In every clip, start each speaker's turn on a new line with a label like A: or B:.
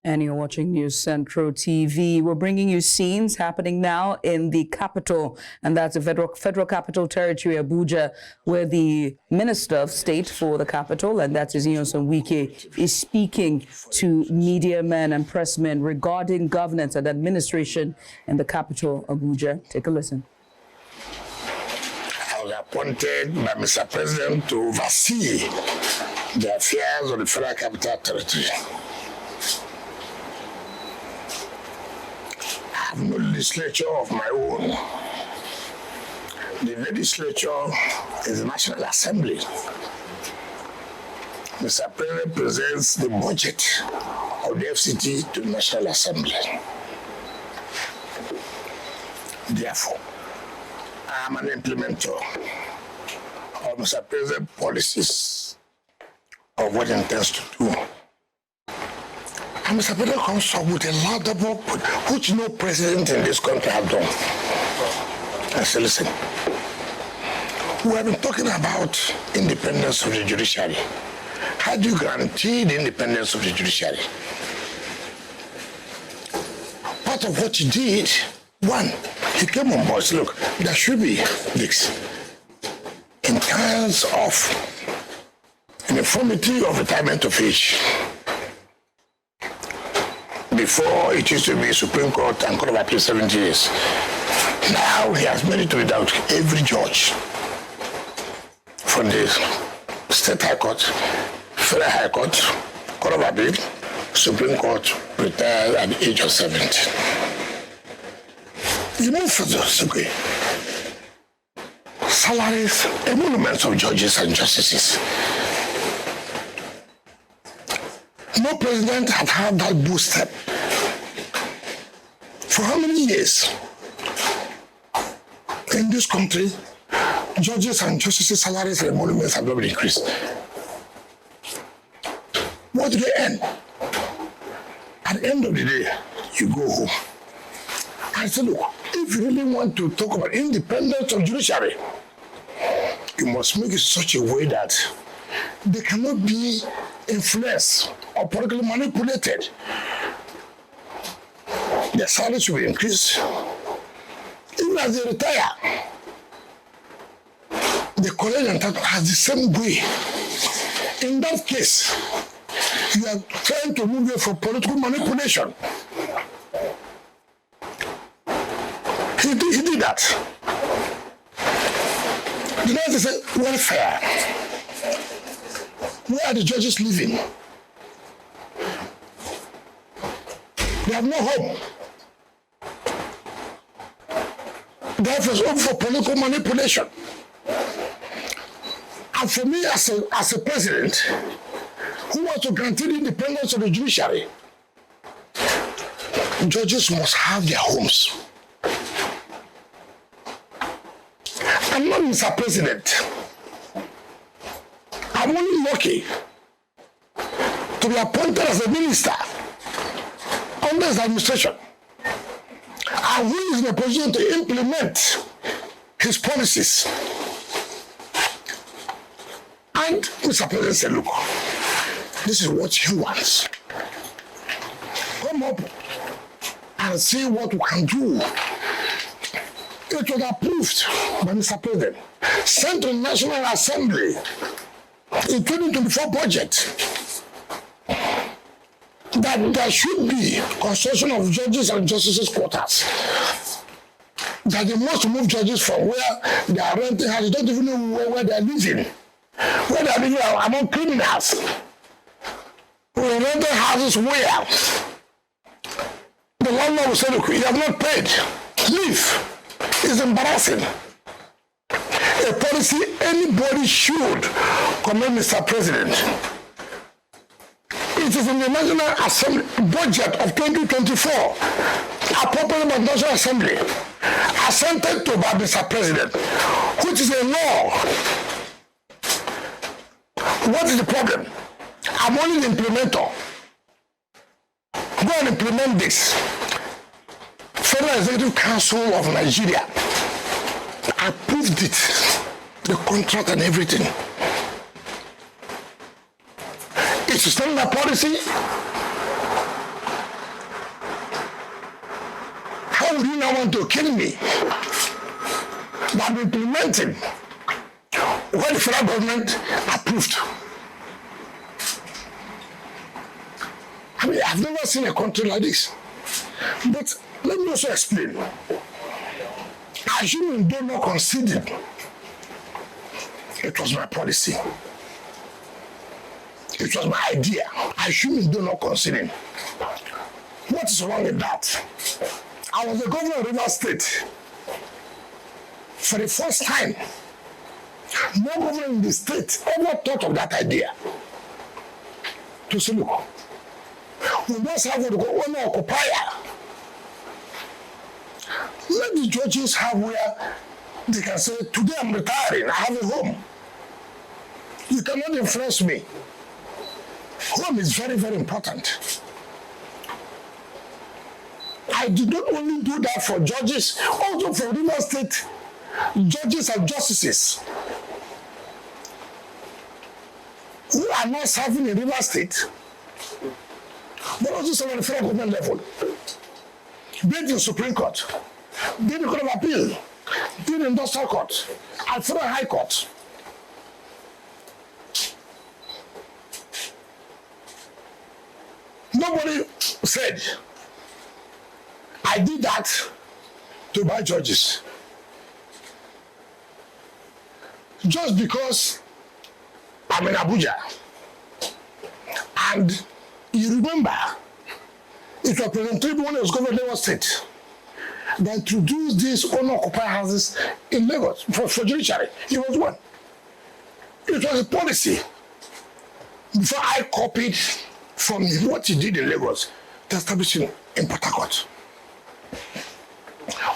A: And you're watching News Central TV. We're bringing you scenes happening now in the capital, and that's the Federal Capital Territory, Abuja, where the Minister of State for the capital, and that is Nyesom Wike, is speaking to media men and pressmen regarding governance and administration in the capital, Abuja. Take a listen.
B: I was appointed by Mr. President to oversee the affairs of the Federal Capital Territory. I have no legislature of my own. The legislature is the National Assembly. Mr. President presents the budget of the FCT to the National Assembly. Therefore, I am an implementer of Mr. President's policies of what he intends to do. And Mr. President comes up with a laudable, which no president in this country have done. I say, listen, we have been talking about independence of the judiciary. How do you guarantee the independence of the judiciary? Part of what he did, one, he came on board, look, there should be this. In terms of uniformity of retirement of age. Before, it used to be Supreme Court and Court of Appeal 70 years. Now, he has made it to without every judge from the State High Court, Federal High Court, Court of Appeal, Supreme Court, retired at the age of 70. You move further, okay. Salaries, emoluments of judges and justices. No president have had that boost step. For how many years? In this country, judges and justices' salaries and emoluments have not been increased. What do they earn? At the end of the day, you go home. I said, look, if you really want to talk about independence of judiciary, you must make it such a way that they cannot be influenced or politically manipulated. Their salary should be increased. Even as they retire, the college and title has the same way. In that case, you are trying to move away from political manipulation. He did that. The next is welfare. Where are the judges living? They have no home. Therefore, it's open for political manipulation. And for me, as a president who wants to guarantee the independence of the judiciary, judges must have their homes. I'm not Mr. President. I'm only lucky to be appointed as a minister under his administration, and who is in a position to implement his policies. And Mr. President said, look, this is what he wants. Come up and see what we can do. It was approved by Mr. President, sent to the National Assembly in 2024 budget, that there should be construction of judges and justices' quarters. That they must move judges from where they are renting houses. They don't even know where they are living. Where they are living among criminals. We rented houses where the landlord will say, look, you have not paid. Leave. It's embarrassing. A policy anybody should commend Mr. President. It is in the National Assembly budget of 2024, appropriated by the National Assembly, assented to by Mr. President, which is a law. What is the problem? I'm only the implementer. Go and implement this. Federal Executive Council of Nigeria approved it, the contract and everything. It's a standard policy. How would you now want to kill me? But I'm implementing what the federal government approved. I mean, I've never seen a country like this. But let me also explain. Assuming they not conceded, it was my policy. It was my idea. Assuming they not conceding. What is wrong with that? I was the governor of Rivers State. For the first time, no governor in the state ever thought of that idea. To say, look, we must have what we call owner occupier. Let the judges have where they can say, today I'm retiring, I have a home. You cannot influence me. Home is very, very important. I did not only do that for judges, also for River State judges and justices who are not serving in River State, but also some on the federal government level. Be it in Supreme Court, be it in the Court of Appeal, be it in Industrial Court, and Federal High Court. Nobody said, I did that to buy judges. Just because I'm in Abuja. And you remember, it was President Tinubu when he was governor of Lagos State that introduced these owner-occupied houses in Lagos for Judiciary. He was one. It was a policy. Before I copied from what he did in Lagos to establish in Port Harcourt.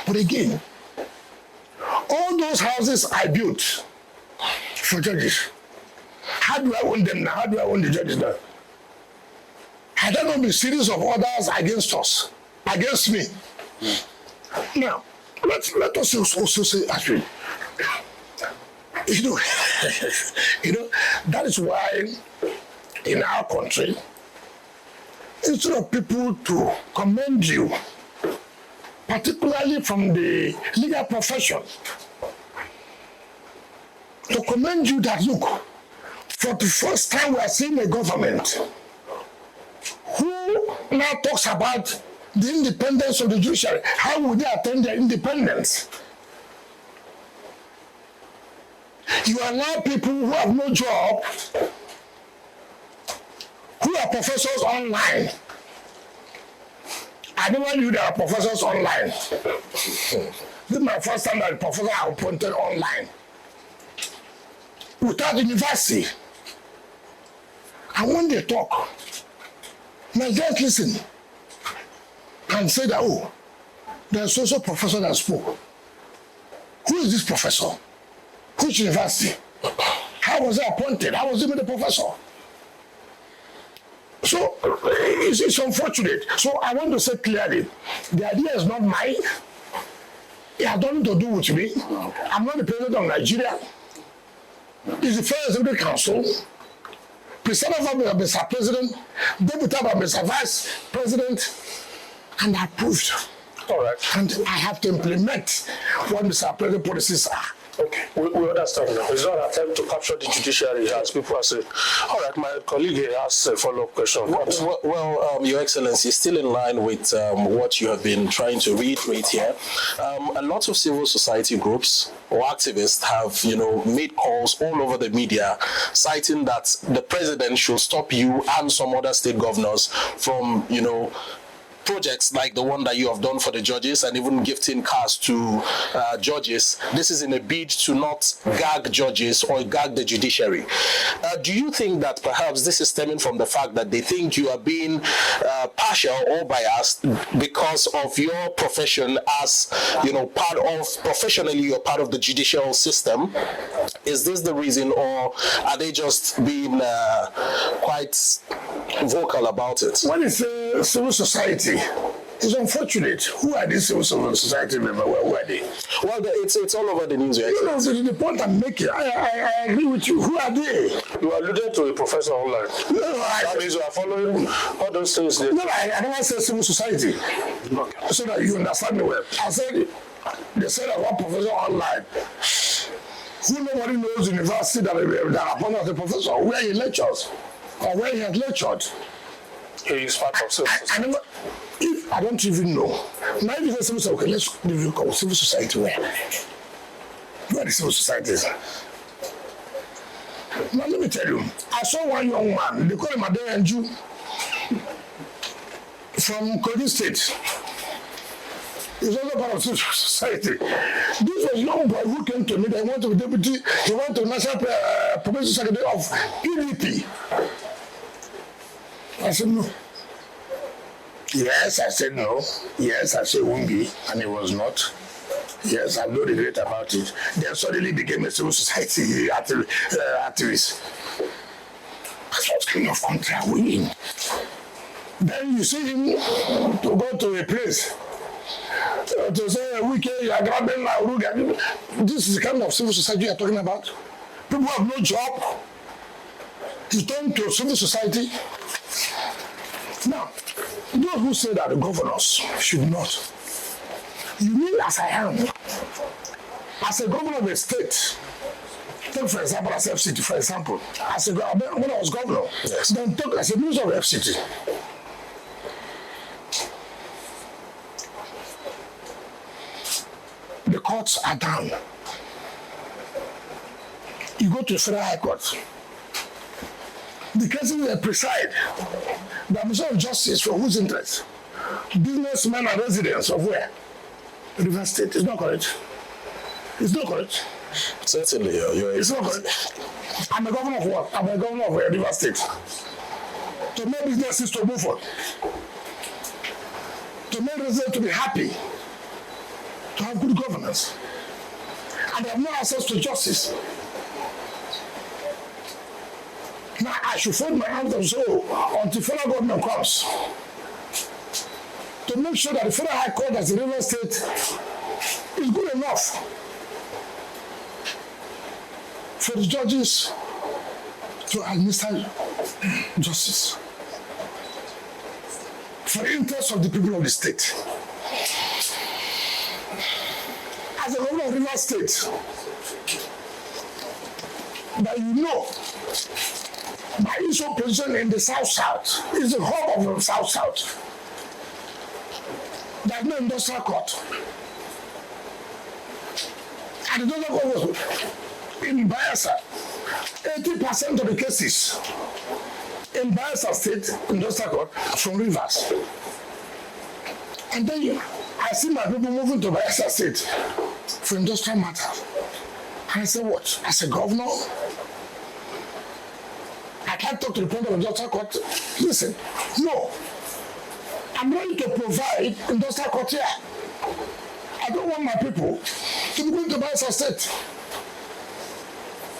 B: But again, all those houses I built for judges, how do I own them now? How do I own the judges now? Had there not been a series of orders against us, against me? Now, let us also say, actually, that is why in our country, instead of people to commend you, particularly from the legal profession, to commend you that, look, for the first time we are seeing a government who now talks about the independence of the judiciary. How would they attain their independence? You allow people who have no job, who are professors online. I never knew there are professors online. This is my first time that professors are appointed online. Without university. And when they talk, now just listen and say that, oh, there's also a professor that spoke. Who is this professor? Which university? How was he appointed? How was he made a professor? So it's unfortunate. So I want to say clearly, the idea is not mine. It has nothing to do with me. I'm not the president of Nigeria. It's the Federal Executive Council. President of Mr. President, Deputy of Mr. Vice President, and approved.
C: All right.
B: And I have to implement what Mr. President policies are.
C: Okay, we understand now. It's not an attempt to capture the judiciary, as people are saying. All right, my colleague here has a follow-up question.
D: Well, Your Excellency, still in line with what you have been trying to reiterate here. A lot of civil society groups or activists have, made calls all over the media, citing that the president should stop you and some other state governors from, projects like the one that you have done for the judges and even gifting cars to judges. This is in a bid to not gag judges or gag the judiciary. Do you think that perhaps this is stemming from the fact that they think you are being partial or biased because of your profession as, professionally you're part of the judicial system? Is this the reason, or are they just being quite vocal about it?
B: When it's civil society, It's unfortunate. Who are these civil society members? Where were they?
D: Well, it's all over the news.
B: You know, the point I'm making, I agree with you. Who are they?
C: You alluded to a professor online.
B: No,
C: That means you are following all those things.
B: no, I don't want to say civil society.
C: Okay.
B: So that you understand me well. I said, they said that one professor online, who nobody knows university that appointed as a professor, where he lectures, or where he has lectured.
C: He is part of civil society.
B: I don't even know. Now if you say civil society, okay, let's look at civil society where? Where the civil society is? Now let me tell you, I saw one young man, they call him Adeyanju, from Kogi State. He's also part of civil society. This was a young boy who came to me, that he went to be deputy, he went to National Probation Secretary of PDP. I said no. Yes, I said no. Yes, I said won't be, and it was not. Yes, I have no regret about it. Then suddenly became a civil society activist. That's what kind of country are we in? Then you see him to go to a place to say, Wike, you are grabbing my Ruga. This is the kind of civil society you are talking about. People have no job. He turned to civil society. Now, those who say that the governors should not, you mean as I am, as a governor of a state, take for example as FCT, for example, as a when I was governor, yes. Then take as a minister of FCT. The courts are down. You go to the Federal High Court. The cases that preside, the Minister of Justice for whose interest? Businessmen and residents of where? River State. It's not correct. It's not correct.
D: Certainly,
B: it's not correct. I'm a governor of what? I'm a governor of River State. To make businesses to move on. To make residents to be happy. To have good governance. And they have no access to justice. Now I should fold my hands and say, until federal government comes to make sure that the Federal High Court as a River State is good enough for the judges to administer justice for the interest of the people of the state. As a governor of River State, that you know, my issue position in the South-South is the hub of the South-South. There's no industrial court. And the industrial court was in Bayelsa. 80% of the cases in Bayelsa State industrial court are from rivers. And then I see my people moving to Bayelsa State for industrial matters. And I say, what? As a governor, I can't talk to the point of industrial court. Listen, no. I'm ready to provide industrial court here. I don't want my people to be going to Bayelsa State.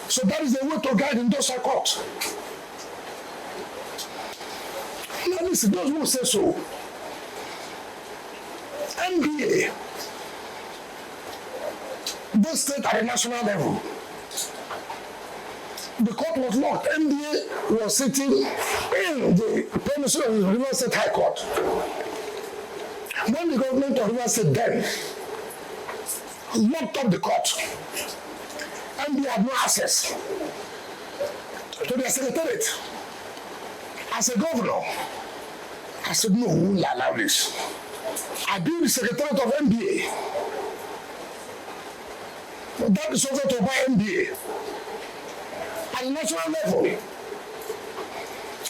B: So that is the way to guide industrial court. Now listen, those who say so, NBA, both state at the national level, the court was locked. NBA was sitting in the premises of the River State High Court. When the government of River State then locked up the court, NBA had no access to their secretariat. As a governor, I said, no, we will allow this. I built the secretariat of NBA. But that is also to buy NBA. At the national level,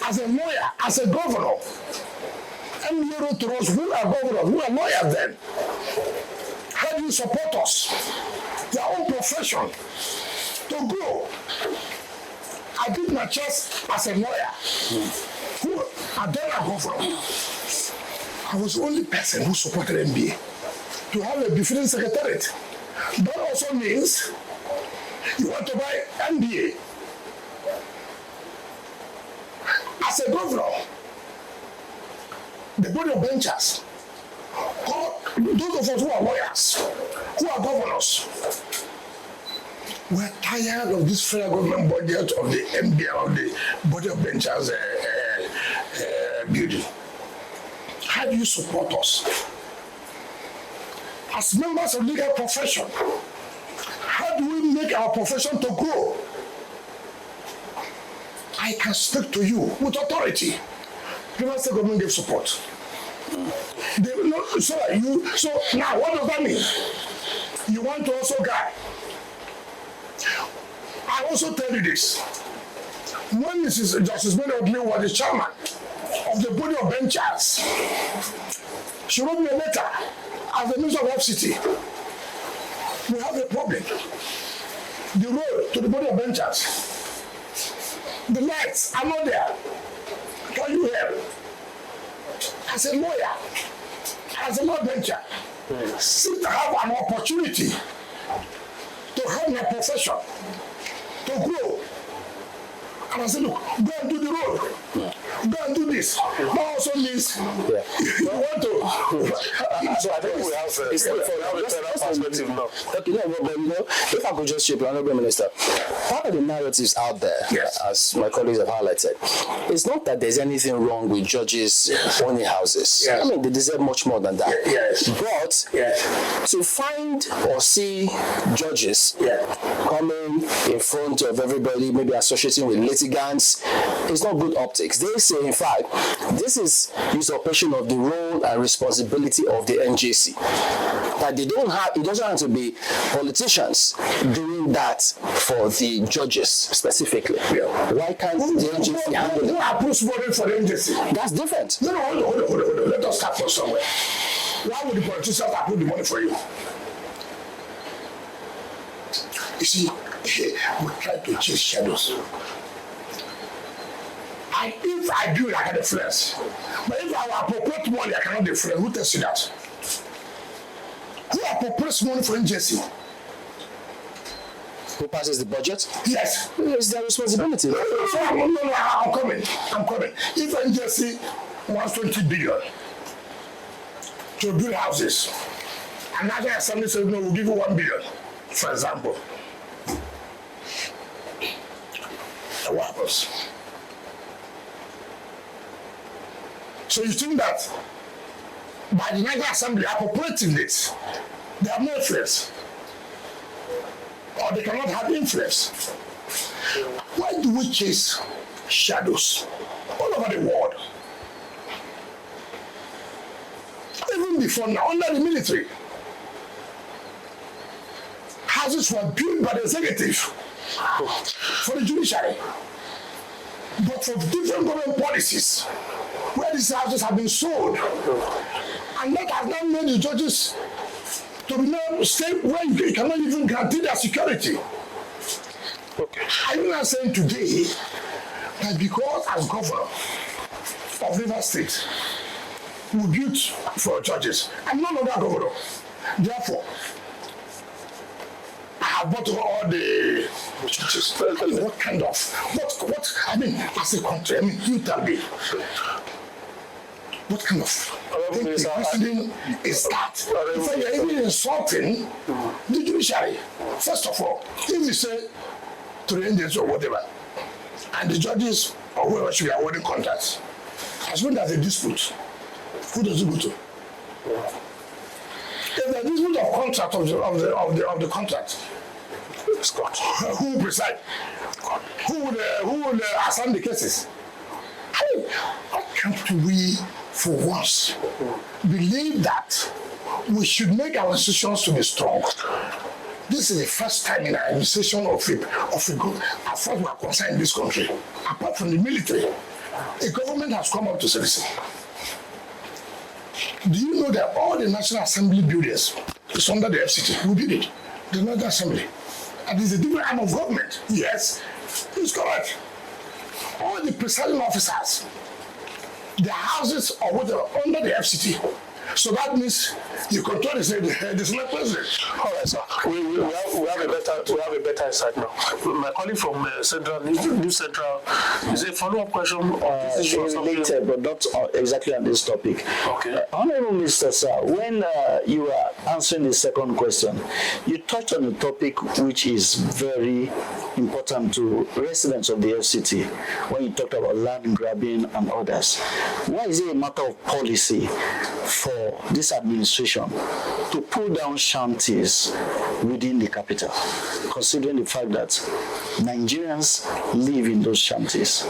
B: as a lawyer, as a governor, NBA wrote to us, who are governors, who are lawyers then? How do you support us? Their own profession to grow. I did my chest as a lawyer, who are then a governor. I was the only person who supported NBA to have a befitting secretariat. That also means you want to buy NBA. As a governor, the board of benchers those of us who are lawyers, who are governors, we're tired of this federal government budget of the MBA, of the Body of Benchers building. How do you support us? As members of the legal profession, how do we make our profession to grow? I can speak to you with authority. The state government gave support. So now what does that mean? You want to also guide. I also tell you this. When Mrs. Justice Minister was the chairman of the Body of Benchers, she wrote me a letter as the Minister of FCT. We have a problem. The road to the Body of Benchers, the lights are not there. Can you help? As a lawyer, as a law bencher, seek to have an opportunity to help my profession to grow. And I said, look, go and do the road. Go and do this. That also means you want to.
C: So I think we have a better perspective now.
E: Okay, but if I could just chip, Honorable Minister, part of the narratives out there, as my colleagues have highlighted, it's not that there's anything wrong with judges owning houses. I mean, they deserve much more than that. But to find or see judges coming in front of everybody, maybe associating with litigants, it's not good optics. They say, in fact, this is usurpation of the role and responsibility of the NJC. That they don't have, it doesn't have to be politicians doing that for the judges specifically. Why can't the NJC handle it?
B: Who approves money for the NJC?
E: That's different.
B: No, hold on. Let us start from somewhere. Why would the politicians approve the money for you? You see, we try to chase shadows. And if I do it, I can influence. But if I appropriate money, I cannot influence. Who tells you that? Who appropriates money for NJC?
E: Who passes the budget?
B: Yes.
E: It's their responsibility.
B: No, I'm coming. If NJC wants 20 billion to build houses, and National Assembly says, no, we'll give you 1 billion, for example. And what happens? So you think that by the National Assembly appropriating this, they have no influence, or they cannot have influence? Why do we chase shadows all over the world? Even before now, under the military, houses were built by the executive for the judiciary, but for different government policies, where these houses have been sold, and that has not made the judges to be now stay where you cannot even guarantee their security.
C: Okay.
B: I'm not saying today that because as governor of Rivers State, we built for judges, I'm no longer governor. Therefore, I have bought all the judges. What kind of, what, I mean, as a country, I mean, you tell me, what kind of reasoning is that? So you're even insulting the judiciary. First of all, if you say to the Indians or whatever, and the judges or whoever should be awarding contracts, as long as a dispute, who does it go to? If the dispute of contract of the contract, who will preside? Who will assign the cases? I mean, why can't we, for once, believe that we should make our institutions to be strong? This is the first time in our administration of a group, as far as we are concerned in this country, apart from the military, a government has come up to citizens. Do you know that all the National Assembly buildings is under the FCT? We did it, the National Assembly. And it's a different arm of government. Yes, it's correct. All the presiding officers, their houses or whatever under the FCT. So that means you control the Senate president.
C: All right, sir. We have a better insight now. My colleague from New Central is a follow-up question on this issue or something?
F: Related, but not exactly on this topic.
C: Okay.
F: Honorable Mr. Sir, when you were answering the second question, you touched on a topic which is very important to residents of the FCT when you talked about land grabbing and others. Why is it a matter of policy for this administration to pull down shanties within the capital, considering the fact that Nigerians live in those shanties?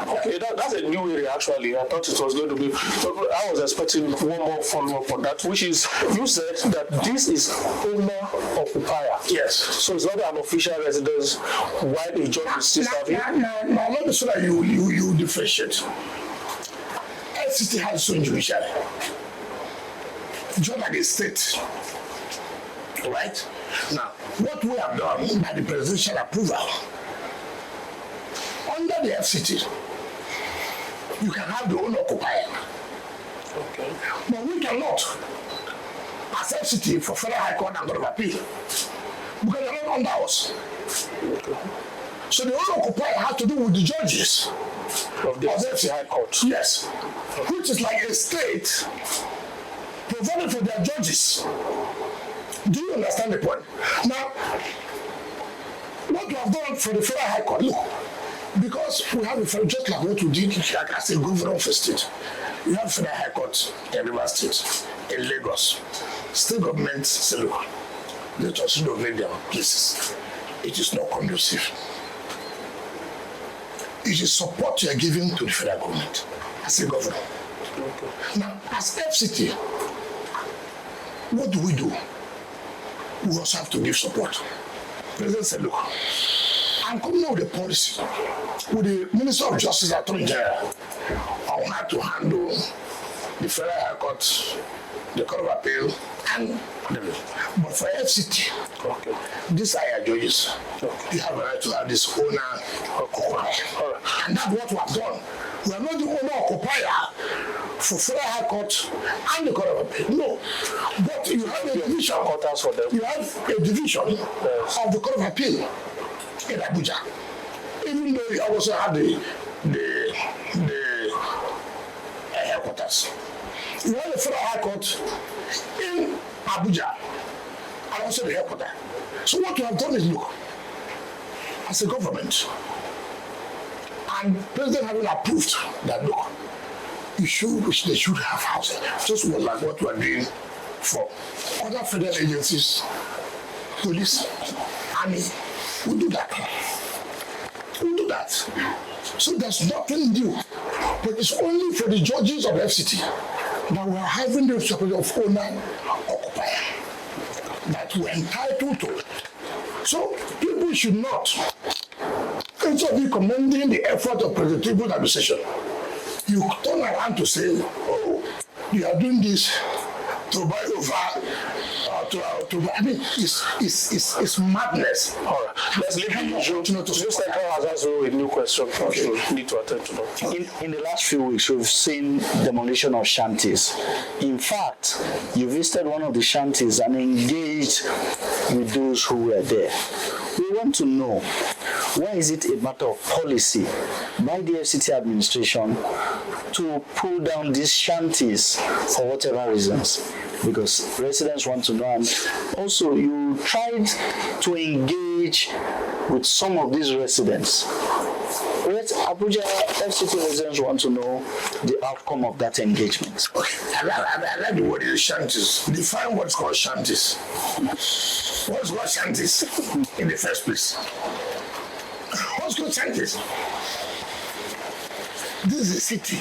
C: Okay, that's a new area actually. I thought it was going to be, I was expecting one more follow-up on that, which is, you said that this is owner-occupier.
B: Yes.
C: So it's not an official residence while a judge is still serving?
B: Now, let me so that you differentiate. FCT has its own judiciary. Just like a state. Right? Now, what we have done by the presidential approval, under the FCT, you can have the owner-occupier.
C: Okay.
B: But we cannot, as FCT, for Federal High Court and Court of Appeal, because they're not under us.
C: Okay.
B: So the owner-occupier has to do with the judges
C: Of the FCT High Court.
B: Yes, which is like a state provided for their judges. Do you understand the point? Now, what we have done for the Federal High Court, look, because we have a federal, just like what we did like as a governor of a state, you have Federal High Court in River State, in Lagos. State government say, look, let us renovate their places. It is not conducive. It is support you are giving to the federal government as a governor. Okay. Now, as FCT, what do? We also have to give support. The President said, look, I'm coming up with a policy with the Minister of Justice, Attorney General, on how to handle the Federal High Court, the Court of Appeal, and but for FCT, okay, these are your judges. Okay. You have a right to have this owner occupier. Right. And that's what we have done. We are not the owner occupier for Federal High Court and the Court of Appeal. No. But you have a division. For them. You have a division of the Court of Appeal in Abuja. Even though you also have the headquarters. You have the Federal High Court in Abuja and also the headquarters. So what we have done is, look, as a government, and President having approved that, look, they should have housing. Just like what we are doing for other federal agencies, police, army, we do that. We do that. So there's nothing new. But it's only for the judges of the FCT that we are having the support of owner-occupier that we're entitled to. So people should not, instead of you commending the effort of President Tinubu's administration, you turn around to say, oh, you are doing this to buy over, I mean, it's madness.
C: All right, let's leave the issue. New Central has asked you a new question. Okay. We need to attend to that.
F: In the last few weeks, we've seen demolition of shanties. In fact, you visited one of the shanties and engaged with those who were there. We want to know, why is it a matter of policy by the FCT administration to pull down these shanties for whatever reasons? Because residents want to know, and also you tried to engage with some of these residents. Abuja FCT residents want to know the outcome of that engagement.
B: Okay, I like the word shanties. Define what's called shanties. What's called shanties in the first place? What's called shanties? This is a city.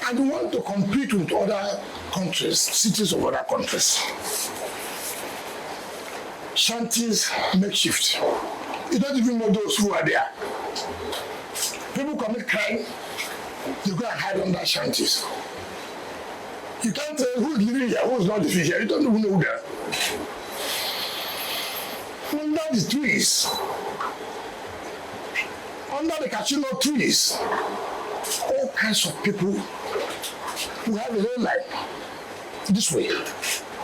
B: And we want to compete with other countries, cities of other countries. Shanties makeshift. You don't even know those who are there. People commit crime, you go and hide under shanties. You can't tell who's living here, who's not living here. You don't even know who they are. Under the trees, under the casino trees, all kinds of people We have a rail line this way.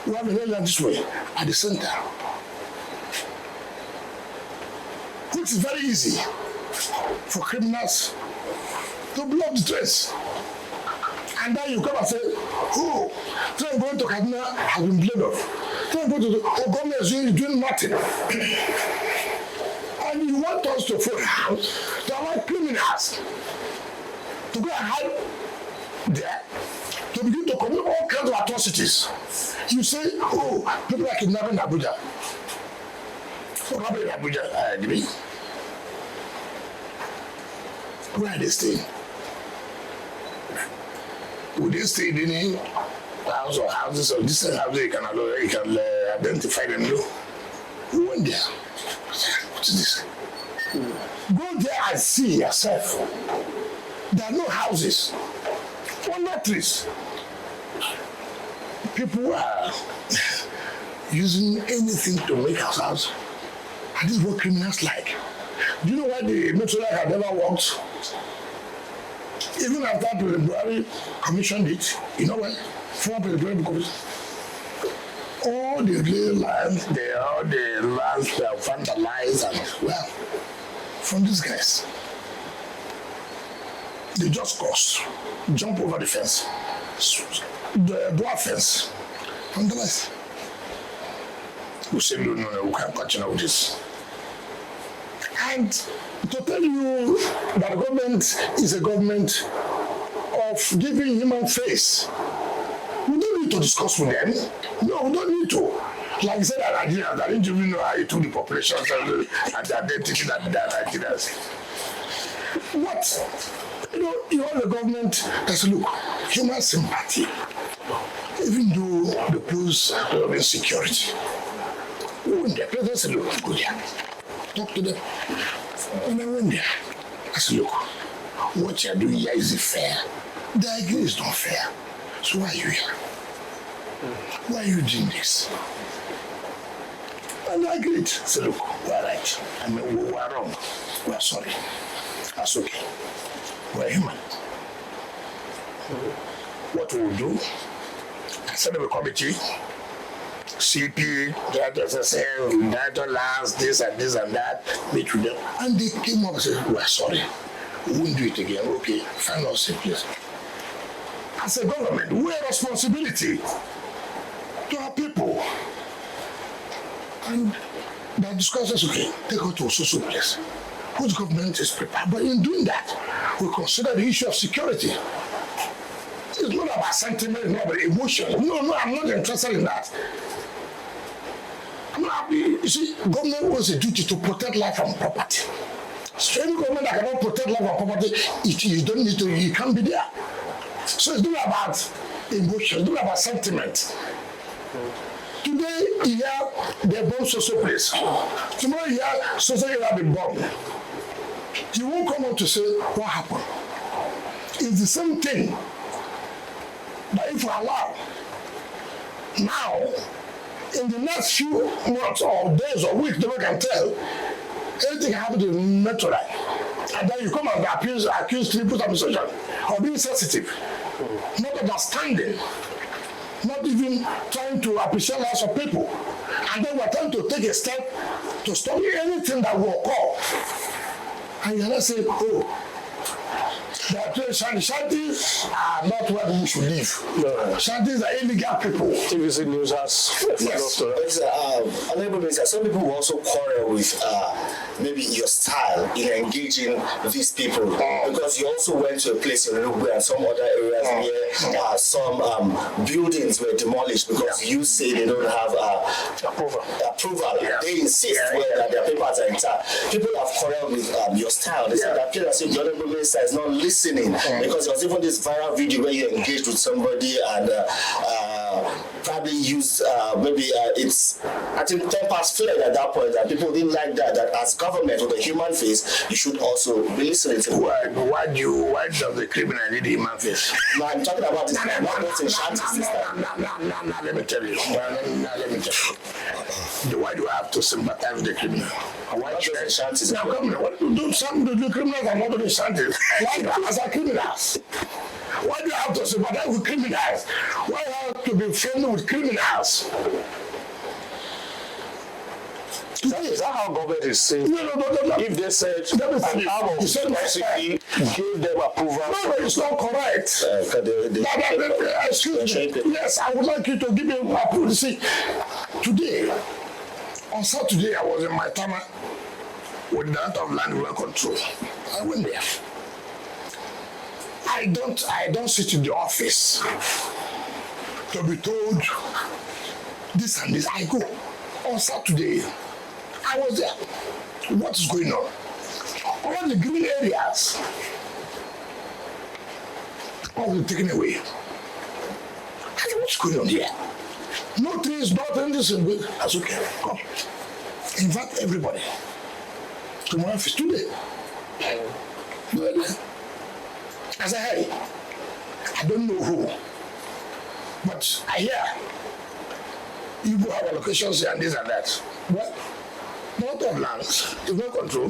B: We have a rail line this way at the center. Which is very easy for criminals to block the trains. And then you come and say, oh, train going to Kaduna has been blown off. Train going to the government is doing nothing. And you want us to follow out to allow criminals to go and hide there, to begin to commit all kinds of atrocities. You say, oh, people are kidnapping Abuja. What happened in Abuja? I agree. Where are they staying? Would they stay in any house or houses or distant houses? You can identify them. No. Who went there? What is this? Go there and see yourself. There are no houses, only trees. People are using anything to make a house. And this is what criminals like. Do you know why the metro had never worked? Even after President Buhari commissioned it, you know why? Former President Buhari, all the real lands, all the lands were vandalized and, well, from these guys. They just cross, jump over the fence, the dwarf fence, vandalized. We say, no, we can't continue with this. And to tell you that government is a government of giving human face, we don't need to discuss with them. No, we don't need to. Like I said, Nigerians, I didn't even know how you took the population and the identity that they are Nigerians. What? You want the government that's, look, human sympathy, even though the close of insecurity. When the president said, look, go there, talk to them. And I went there. I said, look, what you're doing here, is it fair? The idea is not fair. So why are you here? Why are you doing this? And I agreed. I said, look, we're right. I mean, we're wrong. We're sorry. That's okay. We're human. What we'll do, I set up a committee, CP, Director SSL, Director Lance, this and that, meet with them. And they came up and said, we're sorry. We won't do it again. Okay, find us a place. As a government, we have responsibility to our people. And the discussion is, okay, take her to a social place. Whose government is prepared. But in doing that, we consider the issue of security. It's not about sentiment, it's not about emotion. No, I'm not interested in that. I'm not, you see, government owes a duty to protect life and property. So any government that cannot protect life and property, you don't need to, you can't be there. So it's not about emotion, it's not about sentiment. Today, you hear they bomb social place. Tomorrow, you hear social area have been bombed. You won't come out to say, what happened? It's the same thing. But if we allow, now, in the next few months or days or weeks, nobody can tell, anything happened in the metro line. And then you come and accuse people's administration of being sensitive, not understanding, not even trying to appreciate the lives of people. And then we're trying to take a step to stop anything that will occur. And you're not saying, oh, the shanties are not where we should live. No. Shanties are illegal people.
C: TVC News has
E: Honorable Minister, some people will also quarrel with maybe your style in engaging these people because you also went to a place in Rugby and some other areas where some buildings were demolished because you say they don't have approval. They insist that their papers are intact. People have quarreled with your style. They said that the Honorable Minister is not listening because there was even this viral video where you engaged with somebody and probably used it's I think 10 past fled at that point and people didn't like that as government with a human face you should also be listening to
B: why does the criminal need a human face?
E: No, I'm talking about this not in Shanti
B: let me tell you. Why do I have to sympathize with the criminal? Why should I Shanti? Now come on, what do some of the criminals are not doing Shanti? Like as are criminals. Why do you have to sympathize with criminals? Why do you have to be friendly with criminals?
C: Is that how government is saying?
B: No.
C: If they said an arm of FCT gave them approval.
B: No, it's not correct. Excuse me. Yes, I would like you to give me approval. See, today, on Saturday, I was in my town with the Director of Land Control. I went there. I don't sit in the office to be told this and this. I go on Saturday. I was there. What is going on? All the green areas, all the taken away. I said, what's going on here? No trees, nothing. This is good. That's okay. Come. Invite everybody to my office today. I said, hey, I don't know who, but I hear you go have allocations here and this and that. Well, not of lands, is not control.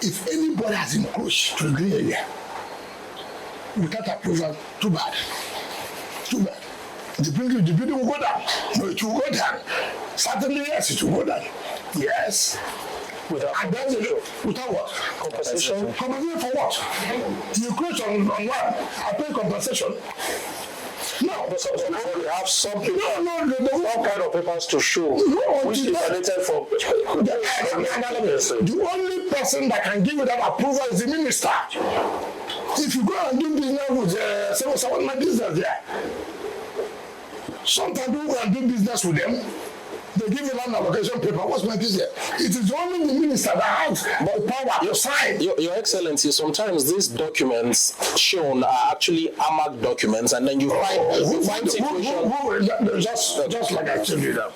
B: If anybody has encroached to the green area without approval, too bad. Too bad. The building will go down. No, it will go down. Certainly, yes, it will go down. Yes. Without what?
C: Compensation.
B: Compensation for what? You encroach on one, I pay compensation. No,
C: So we have some people,
B: no,
C: some kind of papers to show which is related for.
B: The only person that can give you that approval is the minister. If you go and do business with someone like this there, sometimes people go and do business with them. They give you land allocation paper. What's my business? It is only the minister that has the power to sign.
D: Your Excellency, sometimes these documents shown are actually AMAC documents, and then you find situations.
B: Just like I told you that.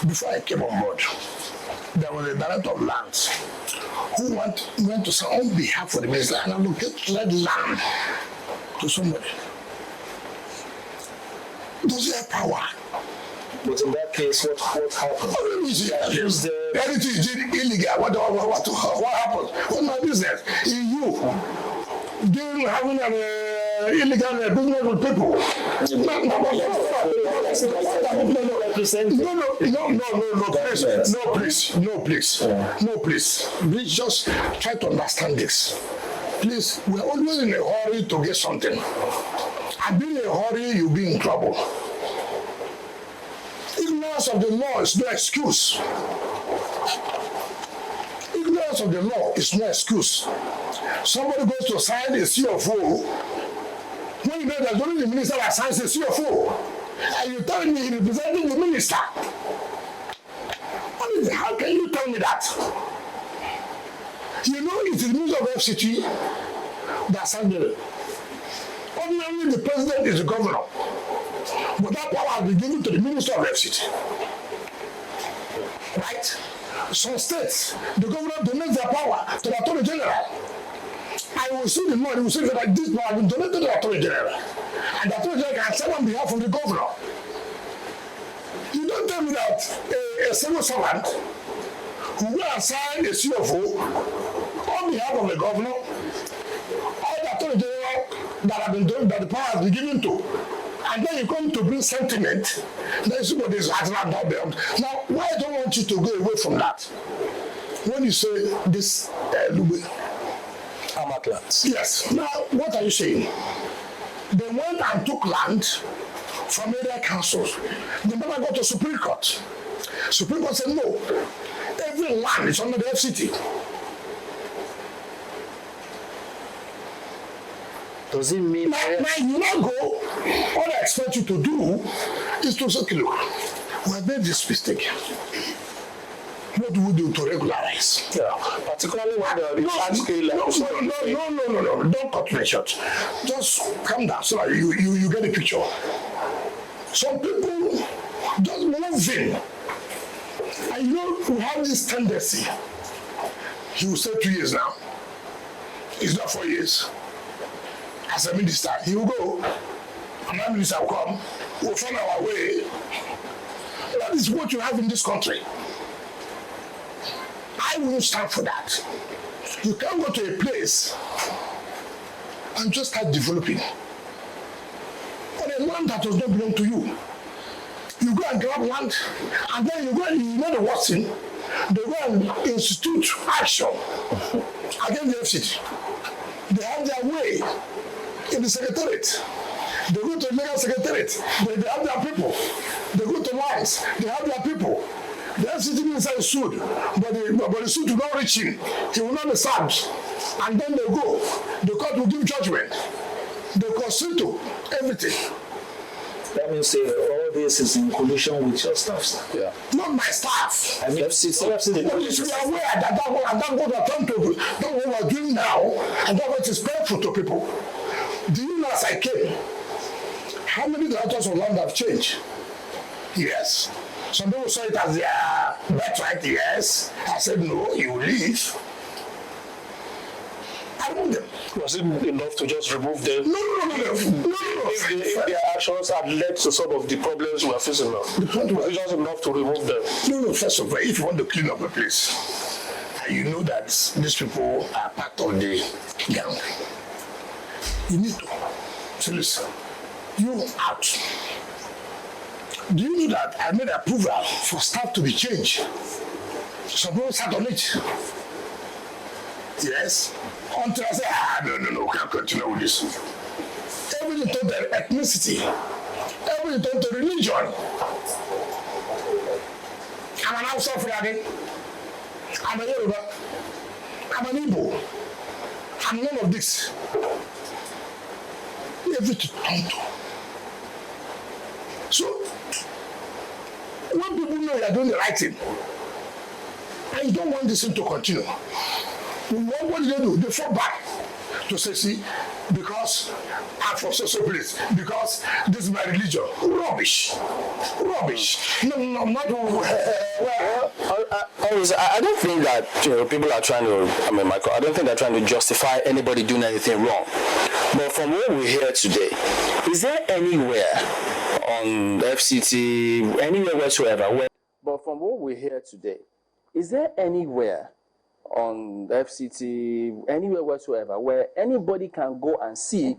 B: Before I came on board, there was a director of lands who went to say on behalf of the minister and allocate land to somebody. Does he have power?
C: But in that case, what happened?
B: Anything is illegal. What happened? What's my business? You having an illegal business with people. No, please. Please just try to understand this. Please, we're always in a hurry to get something. And being in a hurry, you'll be in trouble. Ignorance of the law is no excuse. Ignorance of the law is no excuse. Somebody goes to sign a CFO, when you know there's only the minister that signs a CFO, and you're telling me he's representing the minister. How can you tell me that? You know it's the minister of FCT that signed it. Ordinarily, the president is the governor. But that power has been given to the minister of FCT. Right? Some states, the governor donates their power to the attorney general. I will see the law, they will say that this power has been donated to the attorney general. And the attorney general can sign on behalf of the governor. You don't tell me that a civil servant who will assign a CFO on behalf of the governor, or the attorney general that the power has been given to, and then you come to bring sentiment, then somebody is acting about them. Now, why don't I want you to go away from that? When you say this,
D: AMAC lands.
B: yes. Now, what are you saying? They went and took land from area councils. The matter got to Supreme Court. Supreme Court said no. Every land is under the FCT.
F: Does it mean...
B: Now you now go, all I expect you to do is to say, look, we have made this mistake. What do we do to regularize?
C: Yeah, particularly when the large scale.
B: No, don't cut me short. Just calm down so that you get the picture. Some people just move in. And you know, we have this tendency. He will say 2 years now. It's not 4 years. As a minister, he will go. Another minister will come. We'll find our way. That is what you have in this country. I won't stand for that. You can't go to a place and just start developing on a land that does not belong to you. You go and grab land, and then you know the worst thing, they go and institute action against the FCT. They have their way in the secretariat. They go to the legal secretariat, they have their people. They go to lines, they have their people. The FCT Minister is sued, but the suit will not reach him. He will not be served. And then they go. The court will give judgment. They consider everything.
F: That means all this is in collusion with your staff.
E: Yeah.
B: Not my staff.
E: I mean, FCT.
B: But you should be aware that that's what we're doing now, and that's what is painful to people. Do you know, as I came, how many directors of land have changed? Yes. Some people saw it as their birthright, yes. I said, no, you leave. I removed them.
C: Was it enough to just remove them?
B: No.
C: If their actions had led to some of the problems we are facing now, was it just enough to remove them?
B: No, first of all, if you want to clean up a place, and you know that these people are part of the gang, you need to. So listen, you out. Do you know that I made approval for staff to be changed? Some people sat on it. Yes. Until I said, no, we can't continue with this. Everything to their ethnicity. Everything to religion. I'm an Hausa Fulani. I'm a Yoruba. I'm an Igbo. I'm none of this. Everything turned to. So, when people know you're doing the right thing, and you don't want this thing to continue, what do they do? They fall back to say, see, because I'm from social place, because this is my religion. Rubbish. No, not.
E: I don't think that people are trying to. Michael, I don't think they're trying to justify anybody doing anything wrong. But from what we hear today, is there anywhere on the FCT, anywhere whatsoever, where? But from what we hear today, is there anywhere on the FCT, anywhere whatsoever, where anybody can go and see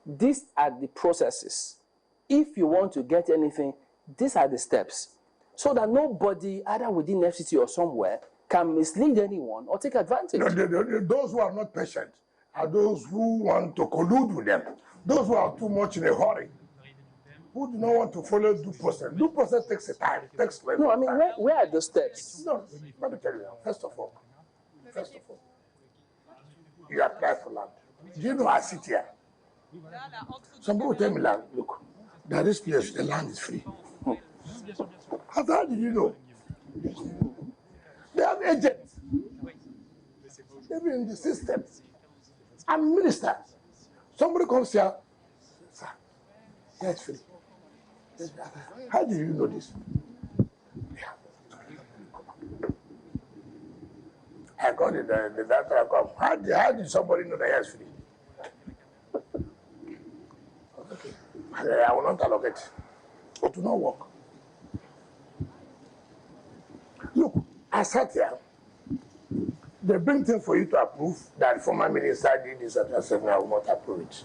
E: these are the processes? If you want to get anything, these are the steps, so that nobody, either within FCT or somewhere, can mislead anyone or take advantage.
B: No, those who are not patient are those who want to collude with them. Those who are too much in a hurry, who do not want to follow due process. Due process takes a time. Takes time.
E: No, where are the steps?
B: No, let me tell you now. First of all, you apply for land. Do you know I sit here? Some people tell me, like, look, that this place, the land is free. How did you know? They have agents. They've been in the system. I'm minister. Somebody comes here, sir, that's free. How do you know this? I got it, the doctor come. How did somebody know that that's free? Okay. I will not allocate. It will not work. Look, I sat here. They bring things for you to approve that former minister did this and I said, no, I will not approve it.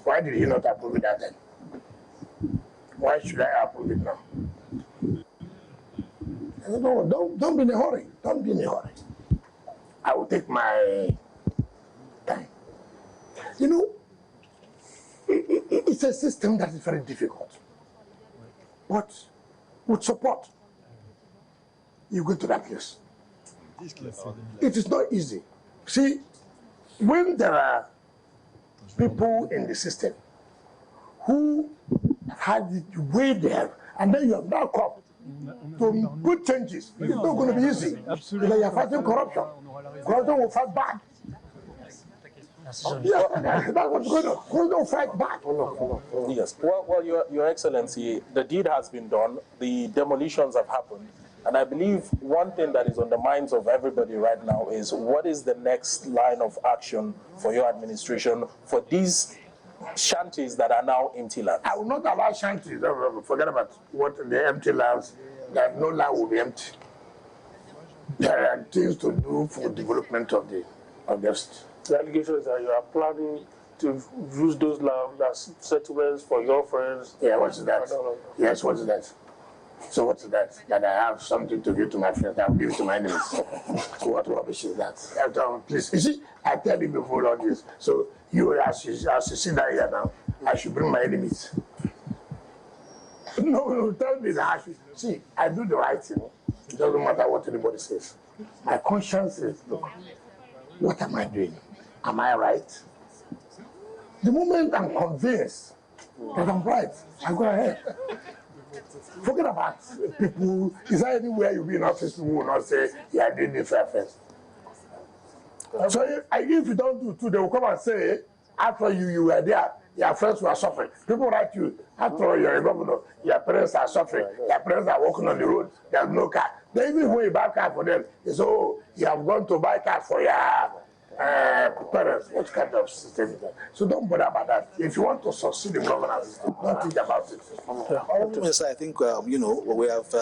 B: Why did he not approve it that time? Why should I approve it now? I said, no, don't be in a hurry. Don't be in a hurry. I will take my time. You know, it's a system that is very difficult. But with support, you go to that place. It is not easy. See, when there are people in the system who had it way there, and then you have now come to good changes, it's not going to be easy. Because you are fighting corruption. Corruption will fight back. That's what's going on. Corruption will fight back.
D: Yes. Well, Your Excellency, the deed has been done. The demolitions have happened. And I believe one thing that is on the minds of everybody right now is what is the next line of action for your administration for these shanties that are now empty lands?
B: I will not allow shanties. Forget about what the empty lands, that no land will be empty. There are things to do for development of the
C: The allegation is that you are planning to use those land as settlements for your friends.
B: Yeah, what's that?
C: I don't know.
B: Yes, what's that? So what's that? That I have something to give to my friends, I'll give it to my enemies. So what rubbish is that? Please, you see, I tell you before all this. So you, as you sit down here now, I should bring my enemies. No, tell me that I should. See, I do the right thing. It doesn't matter what anybody says. My conscience is, look, what am I doing? Am I right? The moment I'm convinced that I'm right, I go ahead. Forget about people. Is there anywhere you'll be in office who will not say, yeah, I did this first? So if you don't do too, they will come and say, after you were there, your friends were suffering. People write you, after all, you're a governor, your parents are suffering, your parents are walking on the road, there's no car. They even when you buy a car for them, they say, oh, you have gone to buy a car for your parents. What kind of system is that? So don't bother about that. If you want to succeed in governance, don't think about it.
G: Yes, I think, we have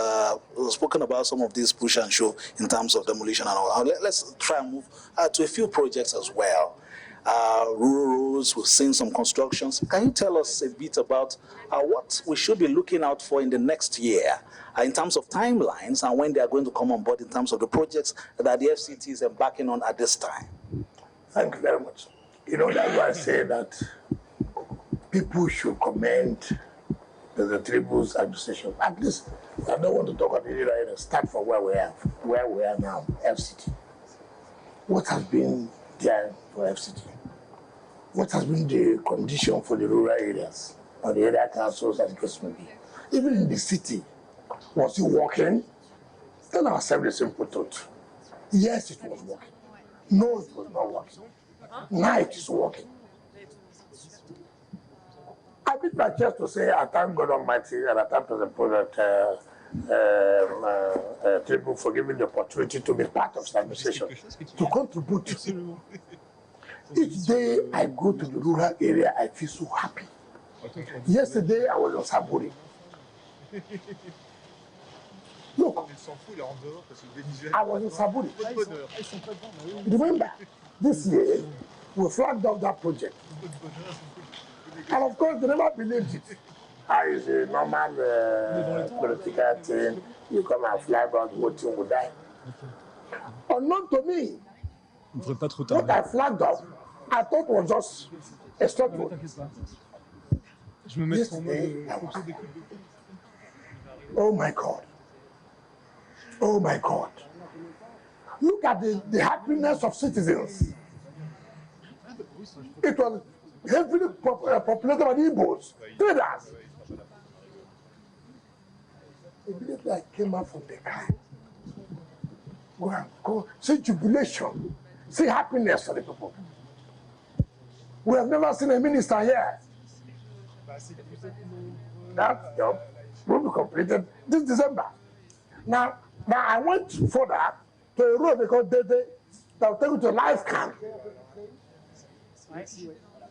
G: spoken about some of these push and show in terms of demolition and all. Let's try and move to a few projects as well. Rural roads, we've seen some constructions. Can you tell us a bit about what we should be looking out for in the next year in terms of timelines and when they are going to come on board in terms of the projects that the FCT is embarking on at this time?
B: Thank you very much. You know, that's why I say that people should commend the Tribunal's administration. At least, I don't want to talk about it right now. Start from where we are now, FCT. What has been there for FCT? What has been the condition for the rural areas or the area councils and case may be? Even in the city, was it working? Tell ourselves the simple truth. Yes, it was working. No, it was not working. Now it is working. I beat my chest to say I thank God Almighty and I thank the President Tribune for giving the opportunity to be part of the administration, to contribute. Each day I go to the rural area, I feel so happy. Yesterday I was on Saburi. Look, I was in Saburi. Remember, this year we flagged off that project. And of course, they never believed it. It's a normal political thing. You come and flag out, what thing will die. Unknown to me, what I flagged off, I thought was just a struggle. Yesterday, oh my God. Oh my God. Look at the happiness of citizens. It was heavily populated by the Igbos, traders. Immediately I came out from the car. Go, see jubilation, see happiness for the people. We have never seen a minister here. That job will be completed this December. Now I went further to a road because they'll take you to life camp.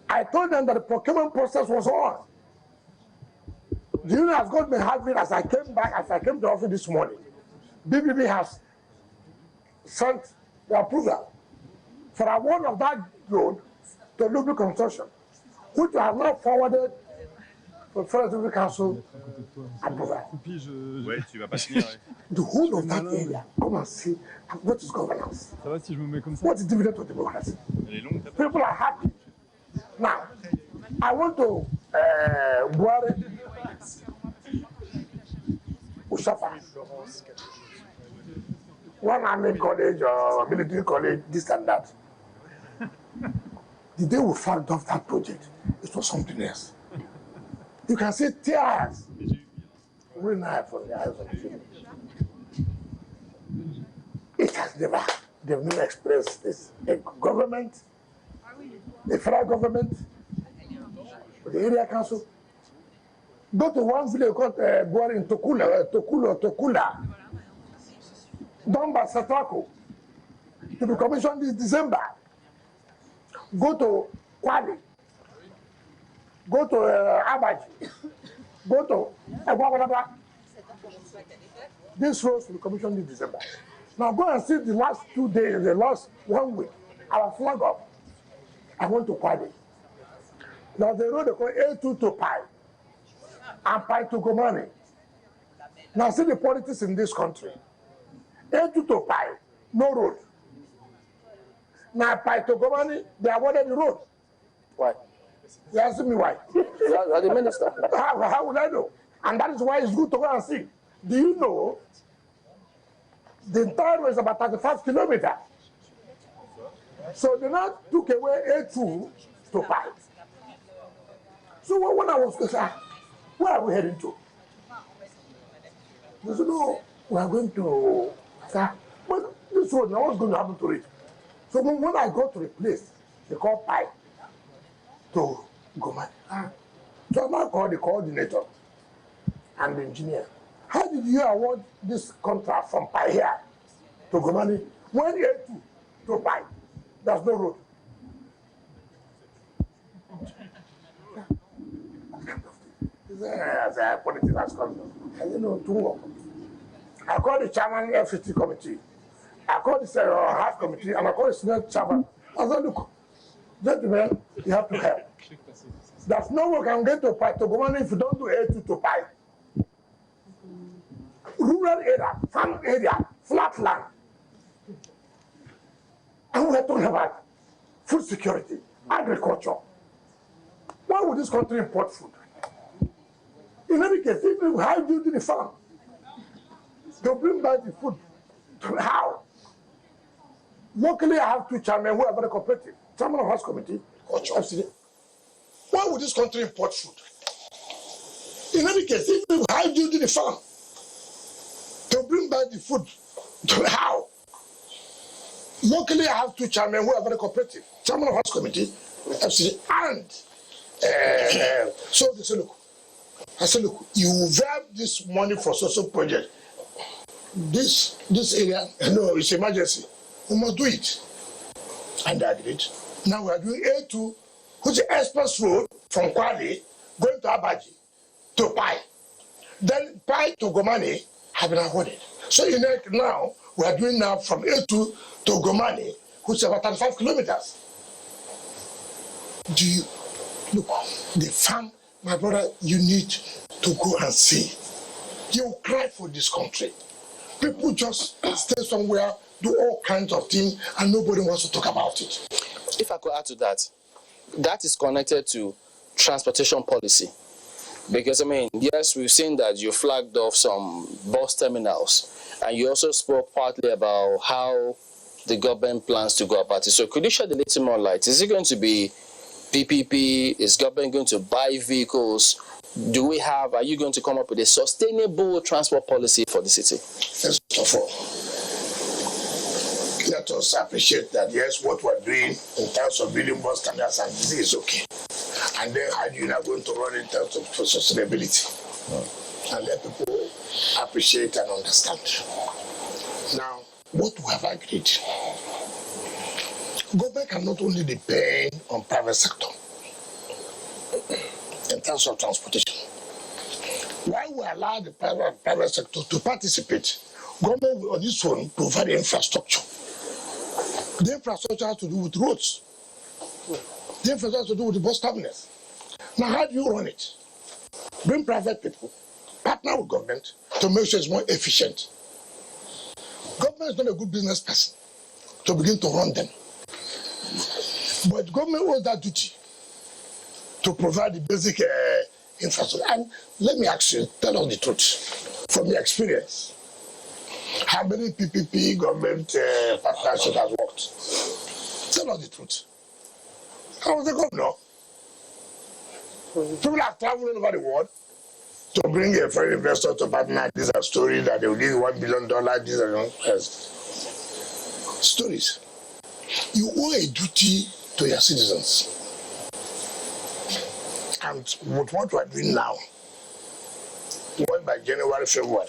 B: I told them that the procurement process was on. The union has got me having as I came to the office this morning. BBB has sent the approval for award of that road to Luby Construction, which I have now forwarded to the Federal Council approval. The whole of that area, come and see what is governance. What is dividend to democracy? People are happy. Now, I want to Buhari Ushafa. One army college or military college, this and that. The day we flagged off that project, it was something else. You can see tears running out from the eyes of the people. It has they've never expressed this. A government, the federal government, the area council, go to one village called Buhari in Tokula, done by Satrako, to be commissioned this December. Go to Kwali, go to Abaji, go to Egwawadaba. This roads will be commissioned this December. Now go and see the last 2 days, the last 1 week, our flag up. I went to Kwale. Now the road they call A2 to Pi, and Pi to Gomani. Now see the politics in this country. A2 to Pi, no road. Now Pi to Gomani, they awarded the road.
E: Why?
B: You asking me why?
E: You are the minister.
B: How would I know? And that is why it's good to go and see. Do you know the entire road is about 35 kilometers? So they now took away A2 to Pi. So when I was going, where are we heading to? They said, no, we are going to, but this road, now what's going to happen to it? So when I go to the place, they call Pi to Gomani. So I now call the coordinator and the engineer. How did you award this contract from Pi here to Gomani when A2 to Pi? There's no road. Politics has come. And you know, to work. I called the chairman of the FCT committee. I called the half committee, and I called the senior chairman. I said, look, gentlemen, you have to help. There's no way we can get to Pi to Gomani if you don't do A2 to Pi. Rural area, farm area, flat land. And we're talking about food security, agriculture. Why would this country import food? In any case, how do you do the farm? To bring back the food. How? Luckily, I have two chairmen who are very cooperative. Chairman of House Committee, FCT. Why would this country import food? In any case, how do you do the farm? To bring back the food. How? Luckily, I have two chairmen who are very cooperative. Chairman of House Committee, FCT, and so they say, look, I said, look, you have this money for social project. This area, no, it's emergency. We must do it. And I agreed. Now we are doing A2, which is express road from Kwale, going to Abaji, to Pi. Then Pi to Gomani have been awarded. So now, we are doing now from A2 to Gomani, which is about 35 kilometers. Do you, look, the farm, my brother, you need to go and see. You cry for this country. People just stay somewhere, do all kinds of things, and nobody wants to talk about it.
E: If I could add to that, that is connected to transportation policy. Because, I mean, yes, we've seen that you flagged off some bus terminals, and you also spoke partly about how the government plans to go about it. So could you shed a little more light? Is it going to be PPP? Is government going to buy vehicles? Are you going to come up with a sustainable transport policy for the city?
B: First of all, let us appreciate that, yes, what we're doing in terms of building bus terminals and this is okay. And then how you are going to run in terms of sustainability. And let people appreciate and understand. Now, what we have agreed, government cannot only depend on private sector in terms of transportation. Why we allow the private sector to participate, government will on its own provide infrastructure. The infrastructure has to do with roads. The infrastructure has to do with the bus terminals. Now, how do you run it? Bring private people, partner with government to make sure it's more efficient. Government is not a good business person to begin to run them. But government owes that duty to provide the basic infrastructure. And let me ask you, tell us the truth from your experience. How many PPP government partnership has worked? Tell us the truth. How was the governor? People have traveled all over the world to bring a foreign investor to partner. These are stories that they will give $1 billion. These are stories. You owe a duty to your citizens. And with what we are doing now, when by January, February,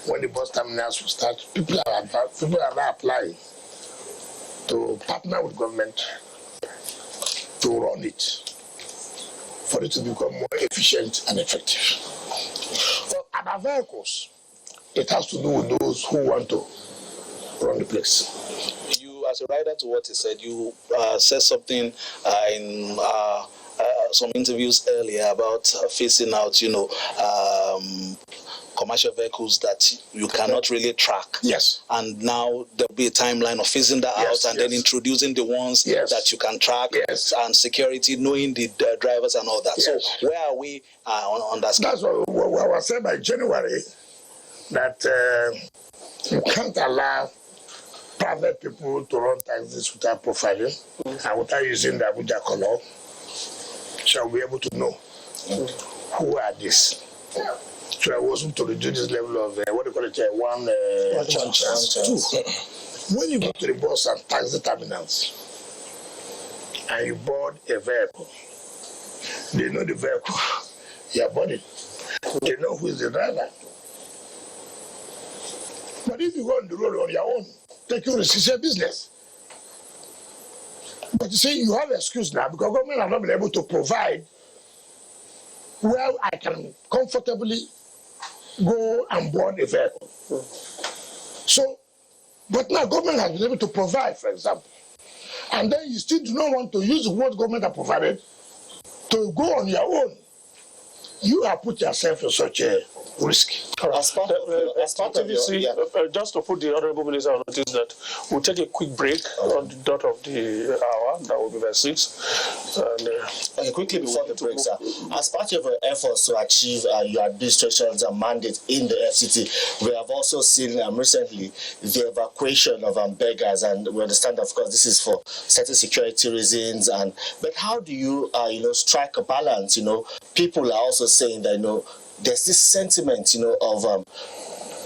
B: when the bus terminals will start, people are now applying to partner with government to run it, for it to become more efficient and effective. But about vehicles, it has to do with those who want to run the place.
E: You
G: as a rider to what he said, you said something in some interviews earlier about phasing out, commercial vehicles that you cannot really track.
B: Yes.
G: And now there'll be a timeline of phasing that out and then introducing the ones that you can track and security, knowing the drivers and all that. So where are we on that?
B: That's what I was saying by January, that you can't allow private people to run taxis without profiling and without using the Abuja color. Shall we be able to know who are these? So I wasn't to reduce this level of what do you call it? One chance. Two. When you go to the bus and taxi terminals and you board a vehicle, they know the vehicle you are boarding. They know who is the driver. But if you go on the road on your own, taking risks is your business. But you see, you have an excuse now because government have not been able to provide where I can comfortably go and board a vehicle. So, but now government has been able to provide, for example, and then you still do not want to use what government has provided to go on your own. You have put yourself in such a risk.
C: As part of just to put the Honourable Minister on notice that we'll take a quick break on the dot of the hour, that will be by 6. And,
E: quickly before the break, sir, as part of your efforts to achieve your administration's mandate in the FCT, we have also seen recently the evacuation of beggars, and we understand, of course, this is for certain security reasons. But how do you, strike a balance? People are also saying that, there's this sentiment, of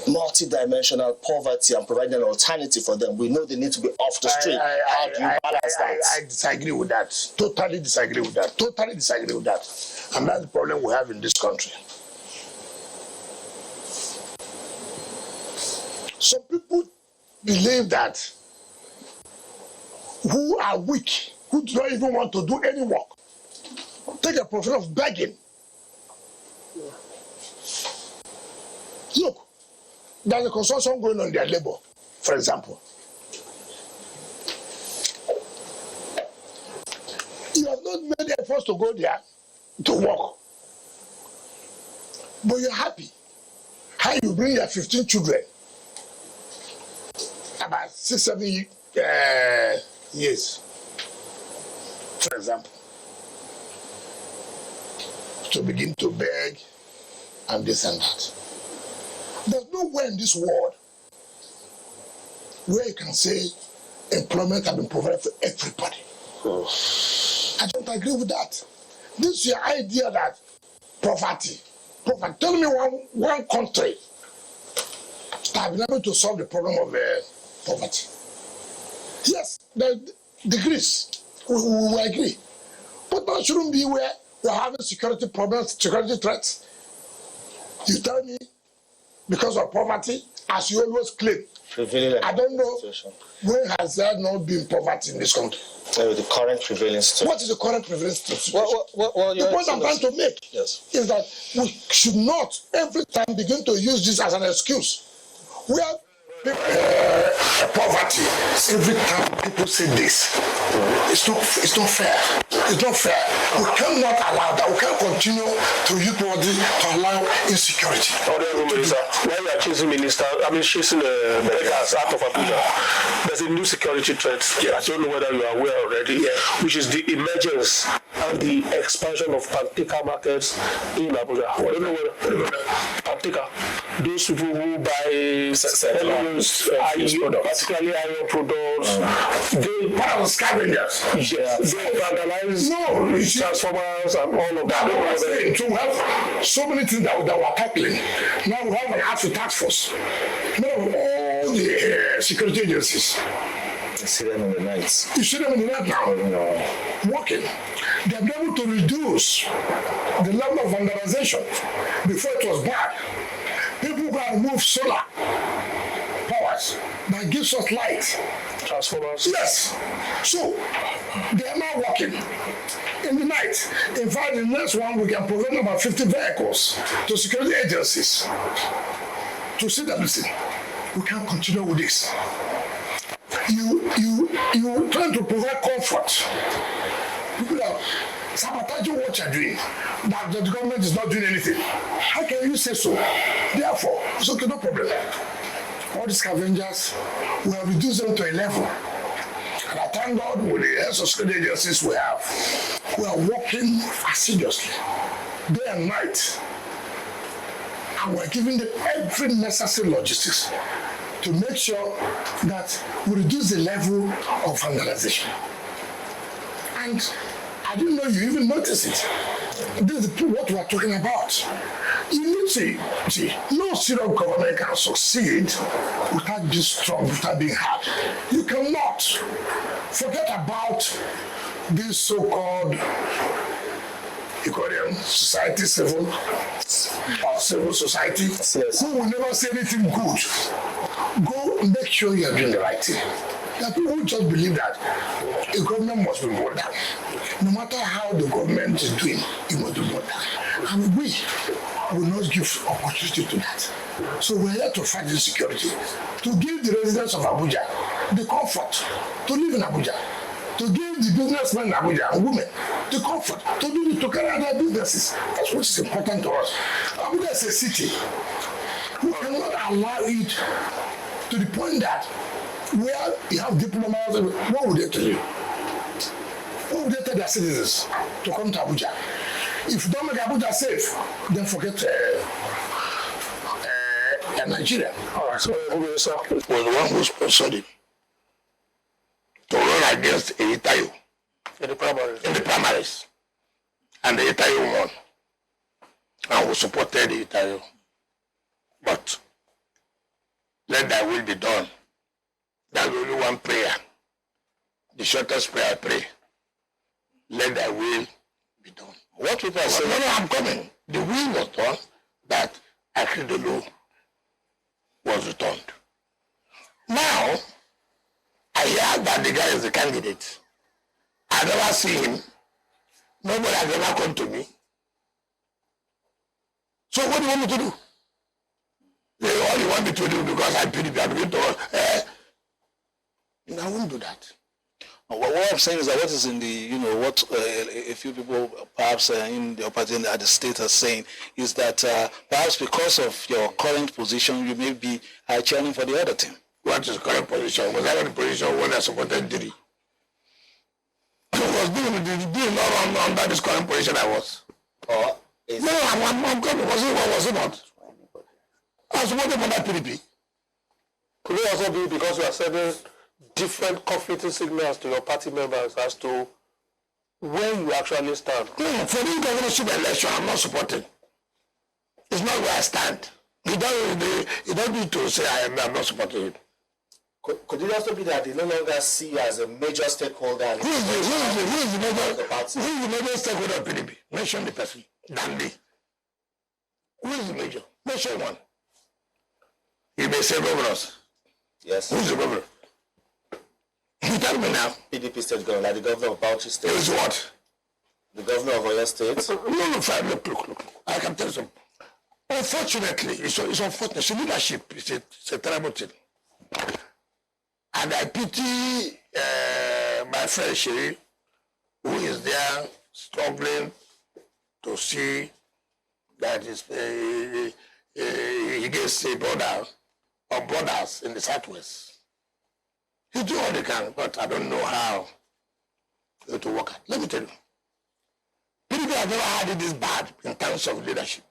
E: multi-dimensional poverty and providing an alternative for them. We know they need to be off the street. How do you balance that?
B: I disagree with that. Totally disagree with that. And that's the problem we have in this country. Some people believe that who are weak, who do not even want to do any work, take a profession of begging. Look, there's a consortium going on their labor, for example. You have not made efforts to go there to work, but you're happy. How you bring your 15 children, about 6-7 years, for example, to begin to beg and this and that. There's nowhere in this world where you can say employment has been provided for everybody. I don't agree with that. This is your idea that poverty. Tell me one country that has been able to solve the problem of poverty. Yes, the Greece, we agree. But that shouldn't be where we're having security problems, security threats. You tell me, because of poverty, as you always claim. I don't know when has there not been poverty in this country.
E: The current prevailing situation.
B: What is the current prevailing situation?
E: Well,
B: the point I'm trying to make is that we should not every time begin to use this as an excuse. We have poverty. Every time people say this, it's not fair. It's not fair. We cannot allow that. We can't continue to use poverty to allow insecurity.
C: Honourable Minister, when you are chasing beggars out of Abuja, there's a new security threat. I don't know whether you are aware already, which is the emergence and the expansion of Panteka markets in Abuja. I don't know whether Panteka, those people who buy particularly iron products, they are scavengers. They vandalize transformers and all of that.
B: So we have so many things that we're tackling. Now we have an actual task force. Now all the security agencies.
E: You see them in the night.
B: You see them in the night now, working. They've been able to reduce the level of vandalization. Before it was bad. People go and move solar powers that gives us light.
C: Transformers.
B: Yes. So they are now working in the night. In fact, in the next one we can provide about 50 vehicles to security agencies to see that listen, we can't continue with this. you trying to provide comfort. People are sabotaging what you're doing. That the government is not doing anything. How can you say so? Therefore, it's okay, no problem. All the scavengers, we have reduced them to a level. And I thank God with the health of security agencies we have. We are working assiduously, day and night. And we're giving them every necessary logistics to make sure that we reduce the level of vandalization. And I didn't know you even noticed it. This is what we are talking about. You need to see, no serious government can succeed without being strong, without being hard. You cannot forget about this so-called society, civil society, who will never say anything good. Go make sure you are doing the right thing. There are people who just believe that a government must be modern. No matter how the government is doing, it must be modern. And we will not give opportunity to that. So we're here to fight insecurity, to give the residents of Abuja the comfort to live in Abuja, to give the businessmen in Abuja and women the comfort to carry out their businesses. That's what is important to us. Abuja is a city. We cannot allow it to the point that where you have diplomats, what would they tell you? What would they tell their citizens to come to Abuja? If you don't make Abuja safe, then forget Nigeria.
C: All right, so
B: was the one who sponsored it to run against Eitayo
C: in the
B: primaries. And the Eitayo won. And we supported Eitayo. But let thy will be done. That's only one prayer. The shortest prayer I pray. Let thy will be done. What people are saying, no, I'm coming. The will was done that Akridolu was returned. Now, I hear that the guy is the candidate. I never see him. Nobody has ever come to me. So what do you want me to do? All you want me to do because I PDP, I'm going to I won't do that.
G: What I'm saying is that what is in the, what a few people perhaps in the upper end at the state are saying is that perhaps because of your current position, you may be cheering for the other team.
B: What is the current position? Was I in the position when I supported Diri? I was doing not under this current position I was. No, I'm coming. Was it not? I supported under PDP.
C: Could it also be because you are sending different conflicting signals to your party members as to where you actually stand?
B: No, for this governorship election, I'm not supporting. It's not where I stand. You don't need to say I'm not supporting it.
E: Could it also be that they no longer see you as a major stakeholder?
B: Who is the major stakeholder of PDP? Mention the person. Dandy. Who is the major? Mention one. You may say governors.
E: Yes.
B: Who is the governor? You tell me now.
E: PDP state governor, like the governor of Bauchi State.
B: Is what?
E: The governor of Oyo State.
B: No, fine. Look. I can tell you something. Unfortunately, it's unfortunate. So leadership is a terrible thing. And I pity my friend Shiri, who is there struggling to see that he gets a border or borders in the southwest. He do all he can, but I don't know how it will work out. Let me tell you, PDP have never had it this bad in terms of leadership,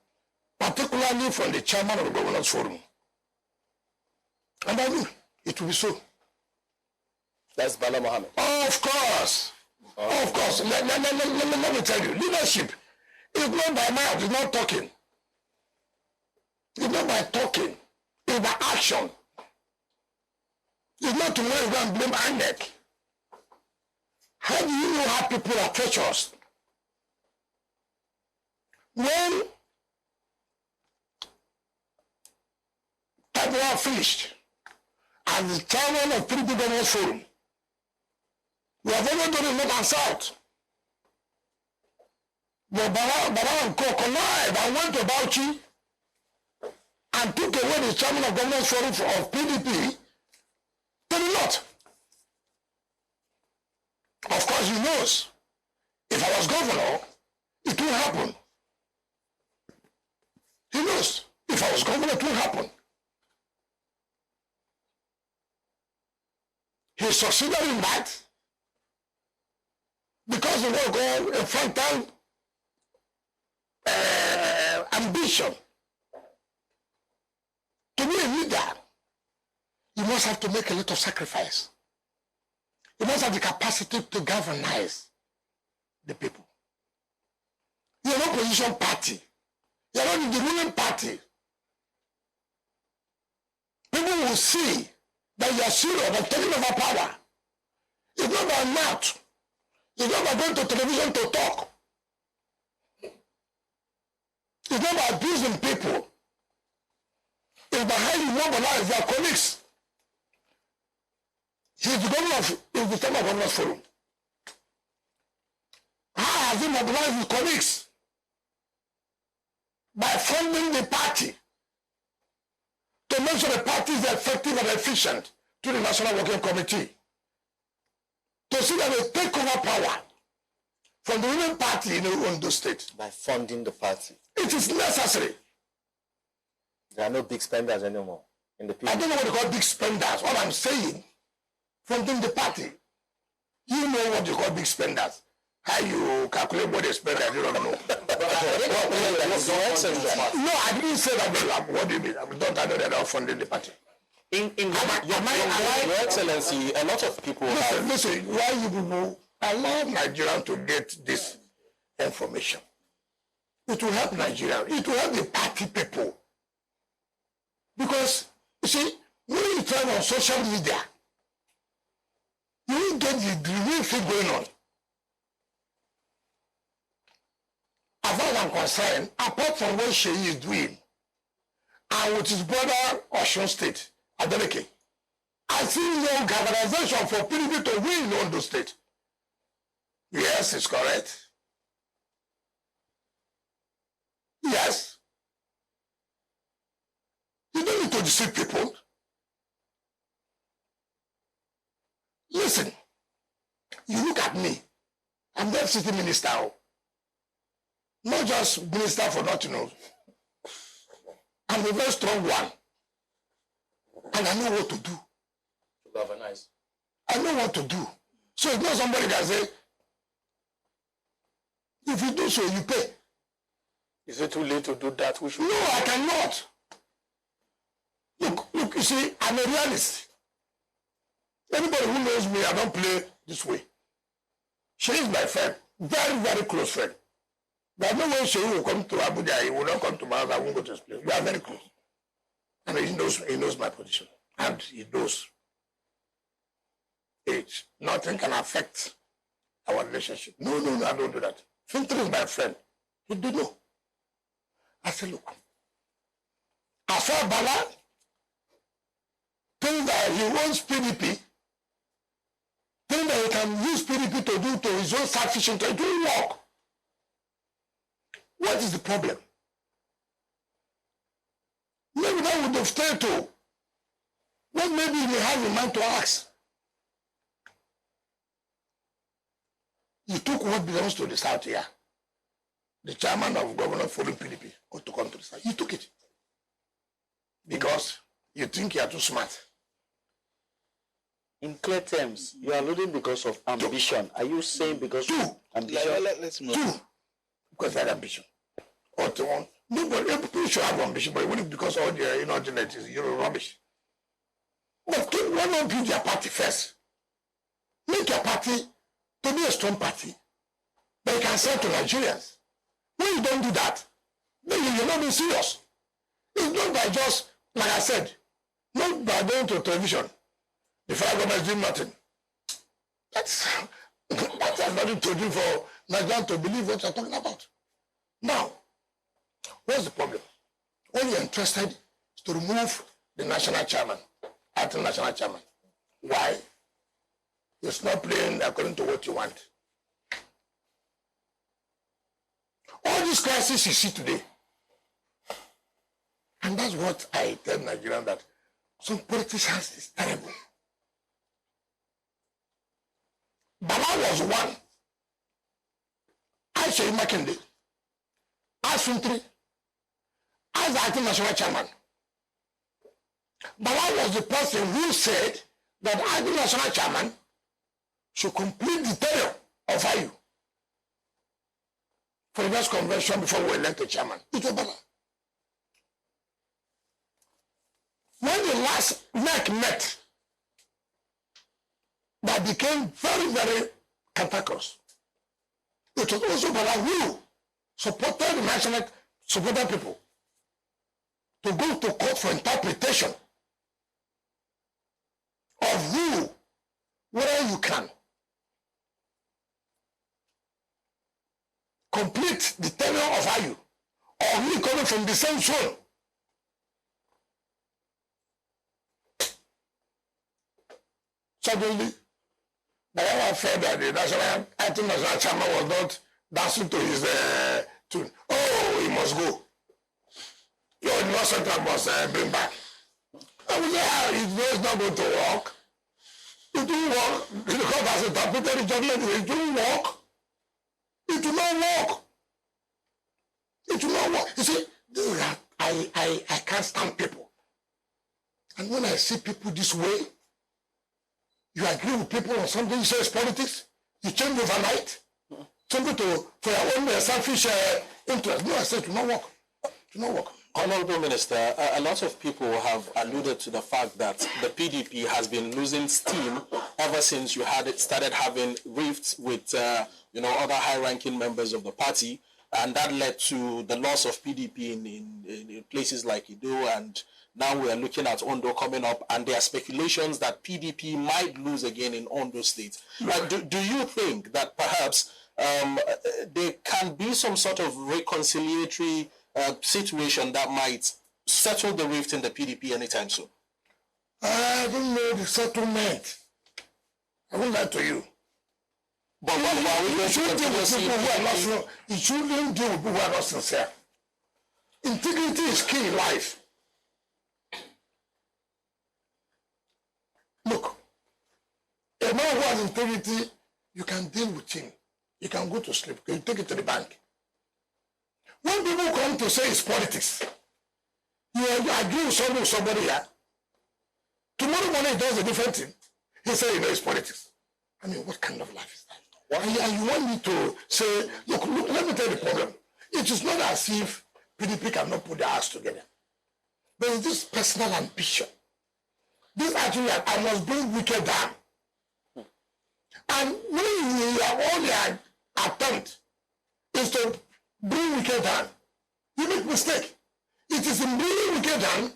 B: particularly from the chairman of the Governors Forum. And I knew it will be so.
E: That's Bala Mohammed.
B: Of course. Of course. Let me tell you, leadership is not by mouth, it's not talking. It's not by talking, it's by action. It's not to where you go and blame INEC. How do you know how people are treacherous? When people are finished, as the chairman of PDP Governors Forum, we have only done it north and south. But Bala and Co connived and went to Bauchi and took away the chairman of Governors Forum of PDP to the north. Of course, he knows. If I was governor, it will happen. He knows. If I was governor, it will happen. He succeeded in that because of what called a frontal ambition. To be a leader, you must have to make a lot of sacrifice. You must have the capacity to galvanize the people. You're not opposition party. You're not in the ruling party. People will see that you are serious about taking over power. It's not by mouth. It's not by going to television to talk. It's not by abusing people. It's by how you mobilize their colleagues. He's the governor of the State Governors Forum. How has he mobilized his colleagues? By funding the party to make sure the party is effective and efficient to the National Working Committee. To see that they take over power from the ruling party in Ondo State.
E: By funding the party.
B: It is necessary.
E: There are no big spenders anymore in the people.
B: I don't know what they call big spenders. All I'm saying, funding the party. You know what you call big spenders. How you calculate what they spend, I don't know. No, I didn't say that. What do you mean? I don't know they're not funding the party.
D: Your Excellency, a lot of people
B: listen, why you people allow Nigerians to get this information? It will help Nigeria. It will help the party people. Because, you see, when you try on social media, you will get the real thing going on. As far as I'm concerned, apart from what Sheyi is doing, and with his brother Osun State, Adeleke, I see no organization for PDP to win in Ondo State. Yes, it's correct. Yes. You don't need to deceive people. Listen, you look at me. I'm the FCT Minister. Not just Minister for nothing else. I'm a very strong one. And I know what to do.
E: Galvanize.
B: I know what to do. So it's not somebody can say, if you do so, you pay.
C: Is it too late to do that? We should.
B: No, I cannot. Look, you see, I'm a realist. Anybody who knows me, I don't play this way. She is my friend, very, very close friend. There's no way she will come to Abuja, he will not come to my house, I won't go to his place. We are very close. And he knows my position. And he knows age. Nothing can affect our relationship. No, I don't do that. Filter is my friend. He do know. I said, look, as far as Bala thinks that he wants PDP, think that he can use PDP to do to his own selfish interest, it will work. What is the problem? Maybe that would have stayed to. What maybe he may have in mind to ask? You took what belongs to the South here. The chairman of Governor Forum PDP ought to come to the South. You took it. Because you think you are too smart.
F: In clear terms, you are alluding because of ambition. Are you saying because of ambition?
G: Let's move.
B: Two, because they had ambition. Or to one. Nobody, people should have ambition, but it because all the inordinate is rubbish. But why not build your party first? Make your party to be a strong party that you can sell to Nigerians. When you don't do that, then you're not being serious. It's not by just, like I said, not by going to television. The federal government is doing nothing. That has nothing to do for Nigerians to believe what you're talking about. Now, what's the problem? All you're interested is to remove the national chairman, acting national chairman. Why? It's not playing according to what you want. All these crises you see today, and that's what I tell Nigerians, that some politicians is terrible. Bala Bala was one. I say Makinde. I Suntri. As the acting national chairman. Bala was the person who said that acting national chairman should complete the tenure of IU for the next convention before we elect a chairman. It was Bala. When the last neck met, that became very, very cantankerous. It was also Bala who supported the national, supported people to go to court for interpretation of who, whether you can complete the tenure of IU or who coming from the same zone. Suddenly, Bayama felt that the national, acting national chairman was not dancing to his tune. Oh, he must go. Your North Central must bring back. I would say, it's not going to work. It will work. The court has interpreted the judgment. It will work. It will not work. It will not work. You see, I can't stand people. And when I see people this way, you agree with people on something, you say it's politics, you change overnight, something for your own selfish interest. No, I say it will not work. It will not work.
D: Honorable Minister, a lot of people have alluded to the fact that the PDP has been losing steam ever since you had started having rifts with other high-ranking members of the party, and that led to the loss of PDP in places like Ido, and now we are looking at Ondo coming up, and there are speculations that PDP might lose again in Ondo State. Do you think that perhaps there can be some sort of reconciliatory situation that might settle the rift in the PDP anytime soon?
B: I don't know the settlement. I won't lie to you. But you shouldn't deal with people who are not you shouldn't deal with people who are not sincere. Integrity is key in life. Look, a man who has integrity, you can deal with him. You can go to sleep. You take it to the bank. When people come to say it's politics, you agree with somebody here. Tomorrow morning he does a different thing. He says, it's politics. I mean, what kind of life is that? And you want me to say, look, let me tell you the problem. It is not as if PDP cannot put their ass together. There is this personal ambition. This actually, I must bring Wike down. And when you are only an attempt is to bring Wike down, you make mistake. It is in bringing Wike down,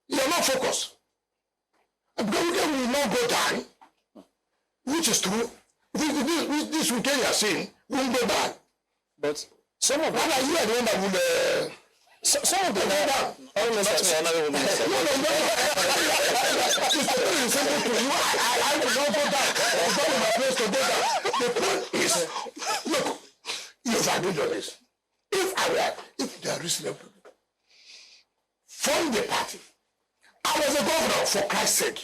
B: you are not focused. And because Wike will not go down, which is true, this Wike you are seeing will go down.
E: But some of them,
B: you are the one that will... some of them go down.
E: I will not
B: go down. It's not my place to go down. The point is, look, you've agreed on this. If they are reasonable, form the party. I was a governor, for Christ's sake.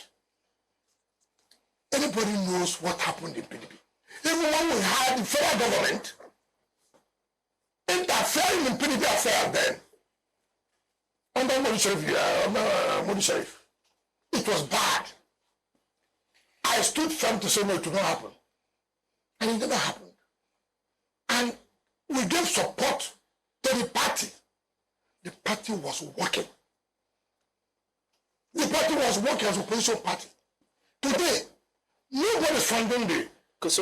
B: Anybody knows what happened in PDP. Even when we had the federal government interfering in PDP affairs then, under Modi Sharif, it was bad. I stood firm to say no, it would not happen. And it never happened. And we gave support to the party. The party was working. The party was working as an opposition party. Today, nobody is funding the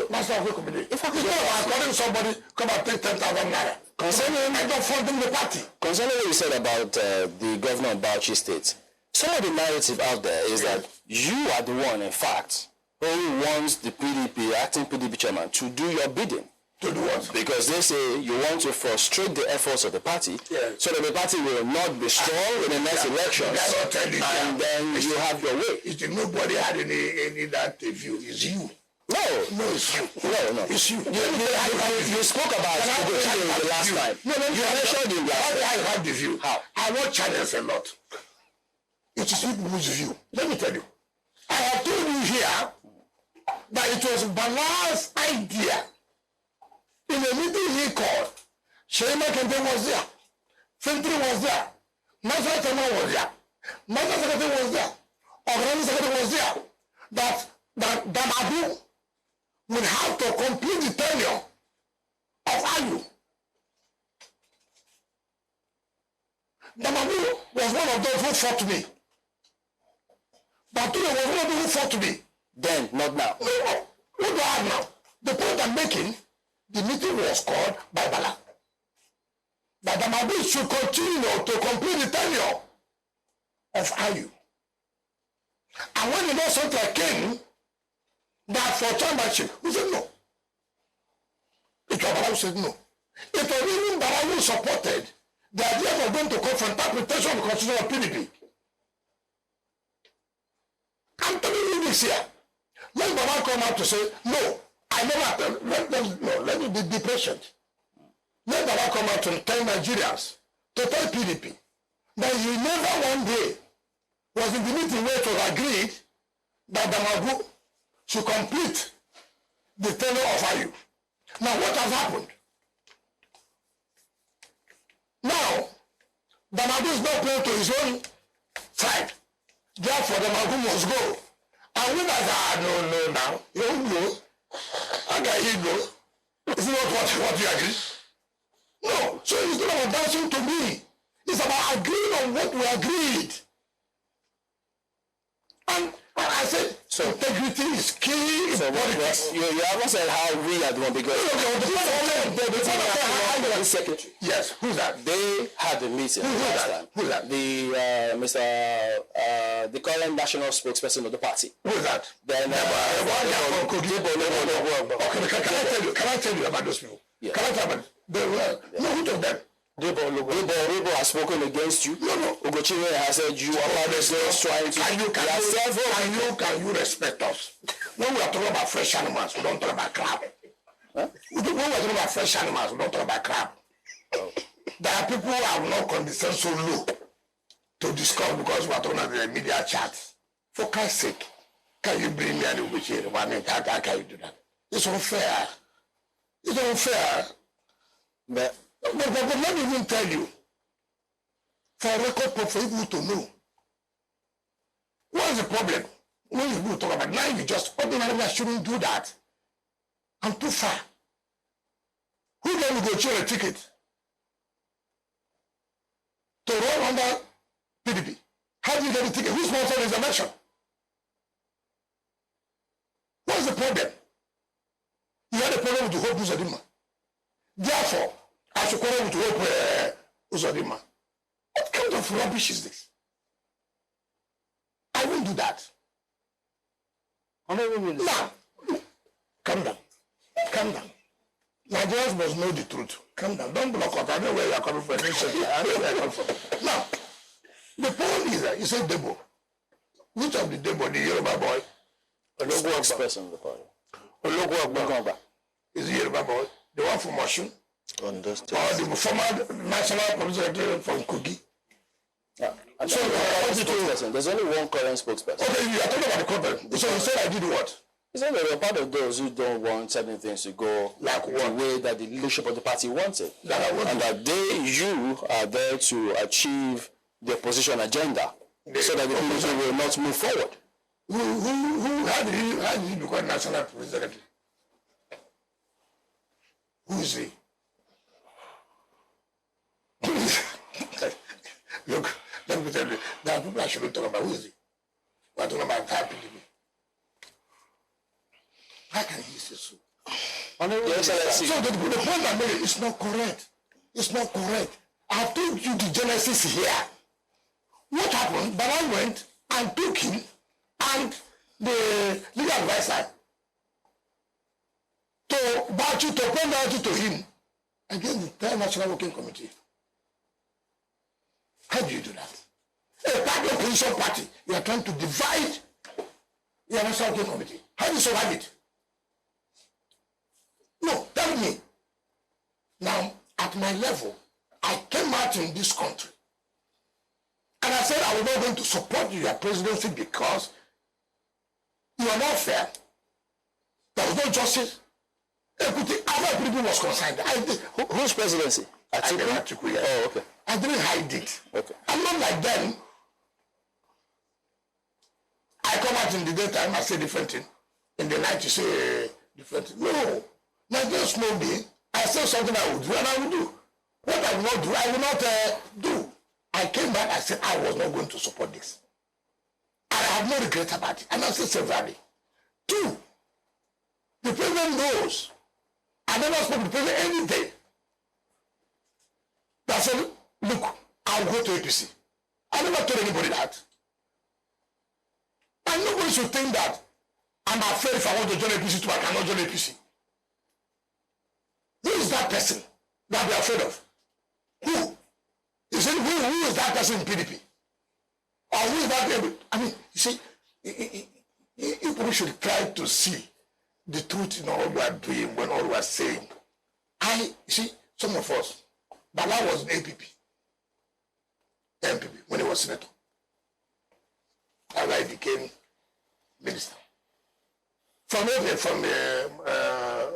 B: National Work Committee. If I could go according to somebody, come and take 10,000 naira. Concerning not funding the party.
E: Concerning what you said about the governor of Bauchi State, some of the narrative out there is that you are the one, in fact, who wants the PDP, acting PDP chairman, to do your bidding.
B: To do what?
E: Because they say you want to frustrate the efforts of the party, so that the party will not be strong in the next elections, and then you have your way.
B: Nobody had any that view. It's you.
E: No,
B: it's you.
E: No.
B: It's you.
E: You spoke about the last time.
B: No, you mentioned it last time. I have the view.
E: How?
B: I watch channels a lot. It is people whose view. Let me tell you. I have told you here that it was Bala's idea. In a meeting he called, Shema Kente was there, Fintri was there, National Chairman was there, National Secretary was there, Organizing Secretary was there, that Abu would have to complete the tenure of Ayu. Damadu was one of those who fought me. Batume was one of those who fought me.
E: Then, not now.
B: No. What do I have now? The point I'm making, the meeting was called by Bala. That Damadu should continue to complete the tenure of Ayu. And when the law center came, that for chairmanship, we said no. It was Bala who said no. It was even Bala who supported the idea of going to court for interpretation of the constitution of PDP. I'm telling you this here. Let Baba come out to say, no, I never, let me be patient. Let Baba come out to tell Nigerians, to tell PDP, that he never one day was in the meeting where it was agreed that Damagu should complete the tenure of Ayu. Now what has happened? Now, Damadu is not playing to his own side. Therefore, Damadu must go. And we like, no, now. You don't go. How can he go? Is it not what you agree? No. So it's not about dancing to me. It's about agreeing on what we agreed. And I said, so integrity is key. So
E: you haven't said how we are doing because the secretary.
B: Yes, who's that?
E: They had the meeting last time.
B: Who's that?
E: The current national spokesperson of the party.
B: Who's that?
E: Then
B: can I tell you about those people? Yeah. Can I tell you about no, who told them?
E: Debo has spoken against you. No. Ugochime has said you are part of those trying to.
B: Can you respect us? When we are talking about fresh animals, we don't talk about crab. Huh? When we are talking about fresh animals, we don't talk about crab. Oh. There are people who have not condescended so low to discuss because we are talking about the media chat. For Christ's sake, can you bring me an Ugochime? How can you do that? It's unfair. It's unfair. But let me even tell you, for a record for people to know, what's the problem? When you talk about now, you just ordinarily shouldn't do that. I'm too far. Who then will go check a ticket to run under PDP? How do you get the ticket? Who sponsored his election? What's the problem? You had a problem with the whole Uzodima. Therefore, I should quarrel with Hope Uzodima. What kind of rubbish is this? I won't do that. Now, calm down. Calm down. Nigerians must know the truth. Calm down. Don't block out. I know where you are coming from. I know where you are coming from. Now, the point is that you say Debo. Which of the Debo, the Yoruba boy?
E: Spokesperson of the party.
B: Ologu is the Yoruba boy. The one from Osun.
E: Understood.
B: Or the former national police secretary from Kogi.
E: So there's only one current spokesperson.
B: Okay, you are talking about the current. So you said I did what?
E: He said they were part of those who don't want certain things to go
B: like
E: the way that the leadership of the party wants it. And that you are there to achieve the opposition agenda so that the people will not move forward.
B: How did he become national police secretary? Who is he? Look, let me tell you, there are people I shouldn't talk about. Who is he? We are talking about PDP. How can he say so? So the point I made is not correct. It's not correct. I have told you the genesis here. What happened? Bala went and took him and the legal advisor to Bachi to point out to him against the entire National Working Committee. How do you do that? A party opposition party, you are trying to divide your National Working Committee. How do you survive it? No, tell me. Now, at my level, I came out in this country and I said I was not going to support your presidency because you are not fair. There was no justice. Equity. Other people was concerned.
E: Whose presidency?
B: Atiku, yeah.
E: Oh, okay.
B: I didn't hide it.
E: Okay.
B: I'm not like them. I come out in the daytime, I say different thing. In the night, you say different thing. No. Nigerians know me. I say something I would do, and I will do. What I will not do, I will not do. I came back, I said I was not going to support this. I have no regret about it. And I said severally. 2, the president knows. I never spoke to the president any day. I said, look, I'll go to APC. I never told anybody that. And nobody should think that I'm afraid if I want to join APC too, I cannot join APC. Who is that person that they're afraid of? Who? You see, who is that person in PDP? Or who is that? I mean, you see, people should try to see the truth in all we are doing when all we are saying. You see, some of us, Bala was in MPP, when he was senator. And I became minister. From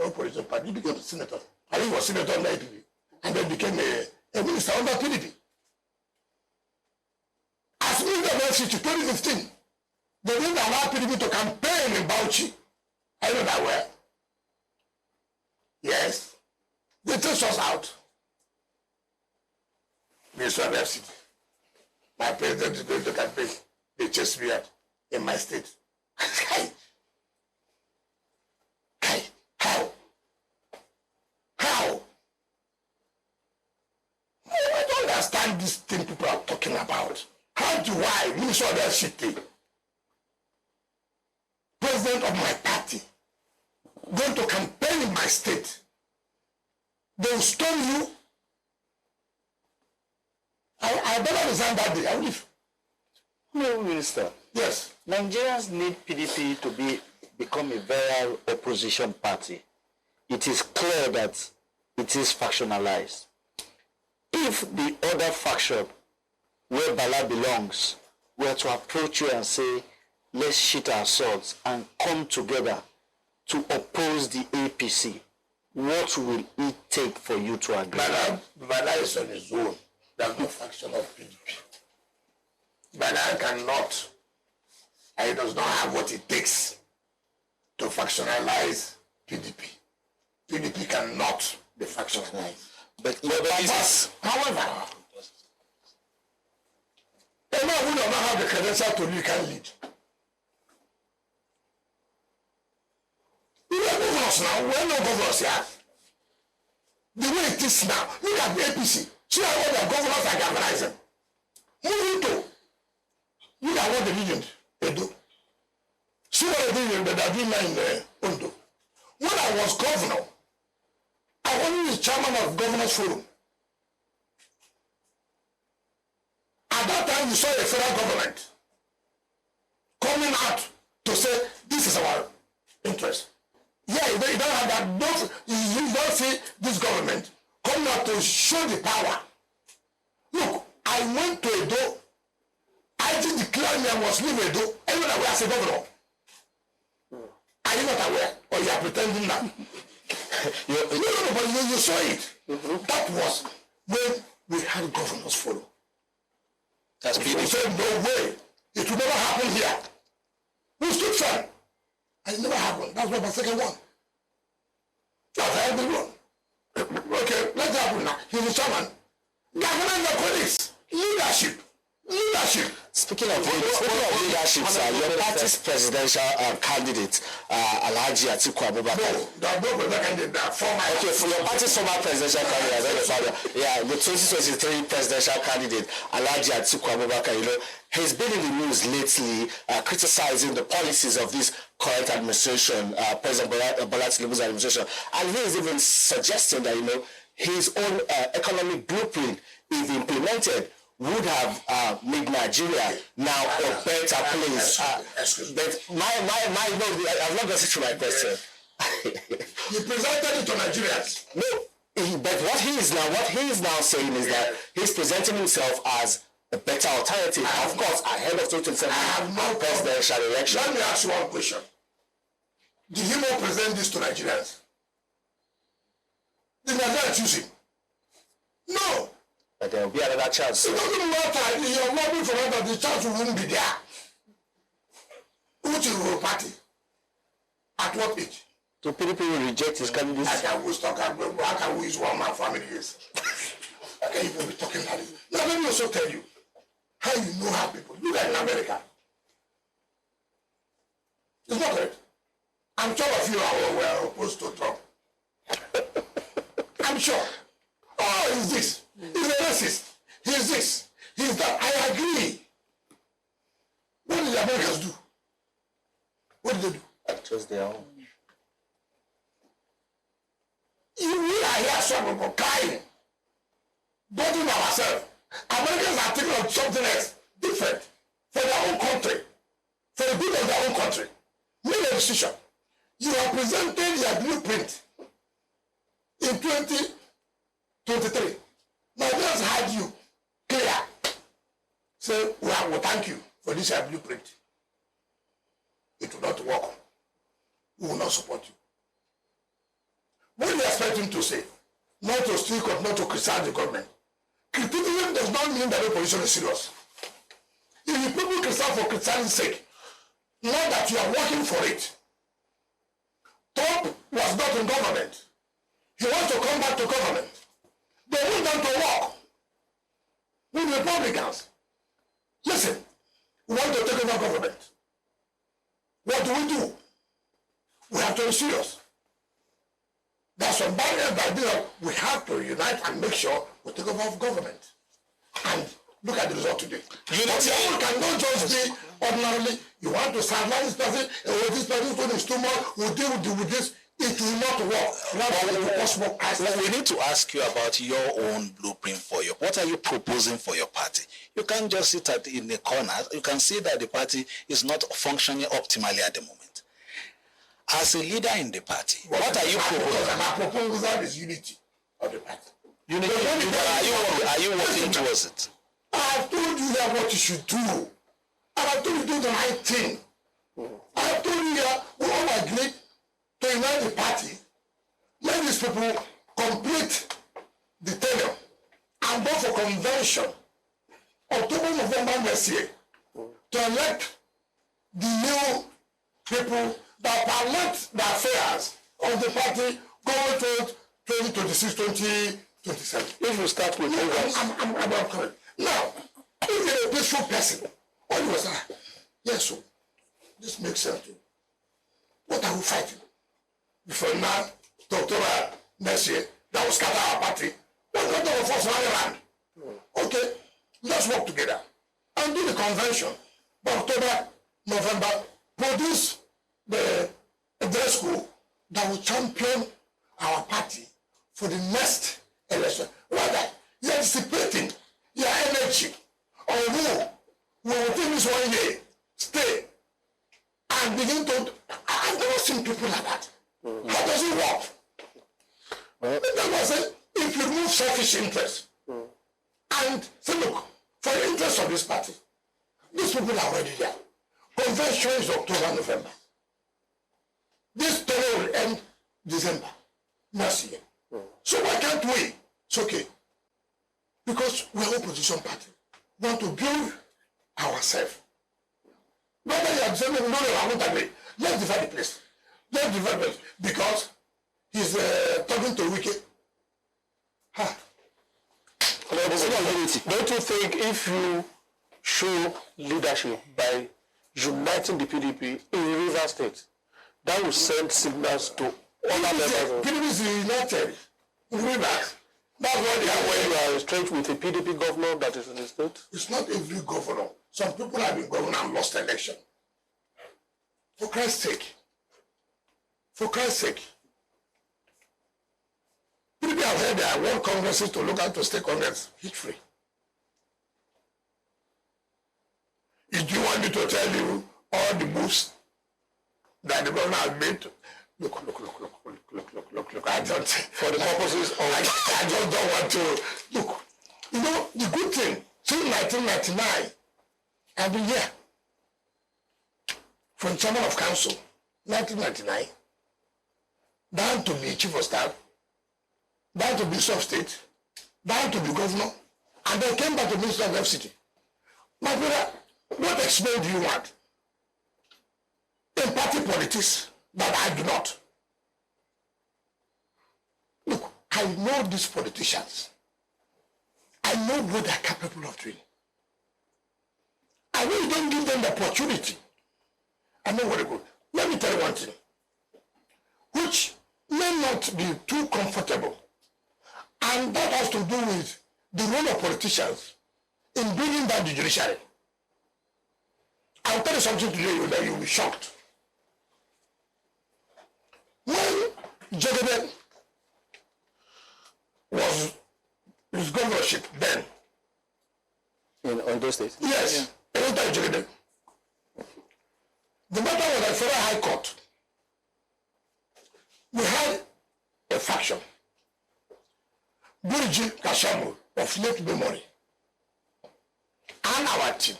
B: opposition party, he became a senator. And he was senator under APP. And then became a minister under PDP. As minister of FCT 2015, they didn't allow PDP to campaign in Bauchi. I know that well. Yes. They took us out. Minister of FCT. My president is going to campaign. They chased me out in my state. How? I don't understand this thing people are talking about. How do I, Minister of FCT, president of my party, going to campaign in my state, they will stone you? I better resign that day. I will leave.
F: No, Minister.
B: Yes.
F: Nigerians need PDP to become a viral opposition party. It is clear that it is factionalized. If the other faction, where Bala belongs, were to approach you and say, let's sheet our swords and come together to oppose the APC, what will it take for you to agree?
B: Bala is on his own. There's no faction of PDP. Bala cannot, and he does not have what it takes to factionalize PDP. PDP cannot be factionalized. But however, anyone who does not have the credential to lead can lead. We are governors now. We are not governors here. The way it is now, look at the APC. See how the governors are galvanizing. Moving to. Look at what the region they do. See what they did that are doing now in Ondo. When I was governor, I was the chairman of Governors Forum. At that time, you saw the federal government coming out to say, this is our interest. Yeah, you don't have that. You don't see this government coming out to show the power. Look, I went to Edo. I did declare me I was leaving Edo. Everyone aware as a governor. Are you not aware? Or you are pretending now? No, but you saw it. That was when we had Governors Forum.
E: That's
B: we said, no way. It will never happen here. We stood firm. And it never happened. That's my second one. That's how they run. Okay, let's happen now. He's the chairman. Governance and colleagues. Leadership.
E: Speaking of leadership, sir, your party's presidential candidate, Alhaji Atiku Abubakar.
B: No, the presidential candidate, former.
E: Okay, for your party's former presidential candidate, the 2023 presidential candidate, Alhaji Atiku Abubakar, he's been in the news lately criticizing the policies of this current administration, President Bola Tinubu's administration, and he is even suggesting that, his own economic blueprint, if implemented, would have made Nigeria now a better place. But no, I'm not going to say my question.
B: You presented it to Nigerians.
E: No, but what he is now saying is that he's presenting himself as a better alternative, of course, ahead of 2027 presidential election.
B: Let me ask you one question. Did he not present this to Nigerians? Did Nigeria choose him? No.
E: But there will be another chance.
B: It doesn't matter. You're lobbying for that, the chance won't be there. Which is the party? At what age?
E: So PDP will reject his candidacy.
B: How can we use one man for how many years? How can you even be talking like this? Now let me also tell you how you know how people look at in America. It's not correct. I'm sure of you are opposed to Trump. I'm sure. Oh, he's this. He's a racist. He's this. He's that. I agree. What did the Americans do? What did they do?
E: Just their own.
B: We are here some people crying, burdening ourselves. Americans are thinking of something else, different, for their own country, for the good of their own country. Make a decision. You have presented your blueprint in 2023. Now just had you clear. Say, well, thank you for this your blueprint. It will not work. We will not support you. What do you expect him to say? Not to speak up, not to criticize the government. Criticism does not mean that the opposition is serious. If you people criticize for criticizing's sake, not that you are working for it. Trump was not in government. He wants to come back to government. They want them to work with Republicans. Listen, we want to take over government. What do? We have to be serious. There's some barriers that we have to unite and make sure we take over government. And look at the result today. Unity cannot just be ordinarily, you want to sideline this person, this person is too much, we'll deal with this. It will not work.
H: We need to ask you about your own blueprint for your. What are you proposing for your party? You can't just sit in the corner. You can see that the party is not functioning optimally at the moment. As a leader in the party, what are you proposing?
B: My proposal is unity of the party.
H: Unity. Are you working towards it?
B: I have told you that what you should do. And I have told you to do the right thing. I have told you that we all agree to unite the party. Let these people complete the tenure and go for convention October, November next year to elect the new people that parliament the affairs of the party going to 2026, 2027.
C: If you start with
B: I'm coming. Now, if you're a peaceful person, what was that? Yes, so this makes sense too. What are we fighting? Before now, to October next year, that will scatter our party. We're not going to force land. Okay, let's work together and do the convention. By October, November, produce the dress school that will champion our party for the next election. Rather, you're dissipating your energy on who will within this 1 year stay and begin to. I've never seen people like that. How does it work? That was it. If you remove selfish interest and say, look, for the interest of this party, these people are already there. Convention is October, November. This term will end December next year. So why can't we? It's okay. Because we are opposition party. We want to build ourselves. Whether you are saying, no, I won't agree. Let's divide the place. Let's divide the place. Because he's talking to Wike.
C: Don't you think if you show leadership by uniting the PDP in River State, that will send signals to other members?
B: PDP is united in Rivers. That's why they are
C: When you are estranged with a PDP governor that is in the state?
B: It's not every governor. Some people have been governor and lost election. For Christ's sake. For Christ's sake. PDP have had their world congresses to look at to state congress. Hit free. If you want me to tell you all the moves that the governor has made, look. I don't, for the purposes of, I just don't want to, look. You know, the good thing, since 1999, I've been here. From chairman of council, 1999 down to the chief of staff, down to Minister of State, down to the governor, and then came back to Minister of FCT. My brother, what experience do you want in party politics that I do not? Look, I know these politicians. I know what they're capable of doing. I really don't give them the opportunity. I know what they go. Let me tell you one thing, which may not be too comfortable, and that has to do with the role of politicians in bringing down the judiciary. I'll tell you something today that you'll be shocked. When Judicial was his governorship then,
E: In Ondo State?
B: yes, anytime Judicial, the matter was at Federal High Court. We had a faction, Burji Kashamu of late memory, and our team.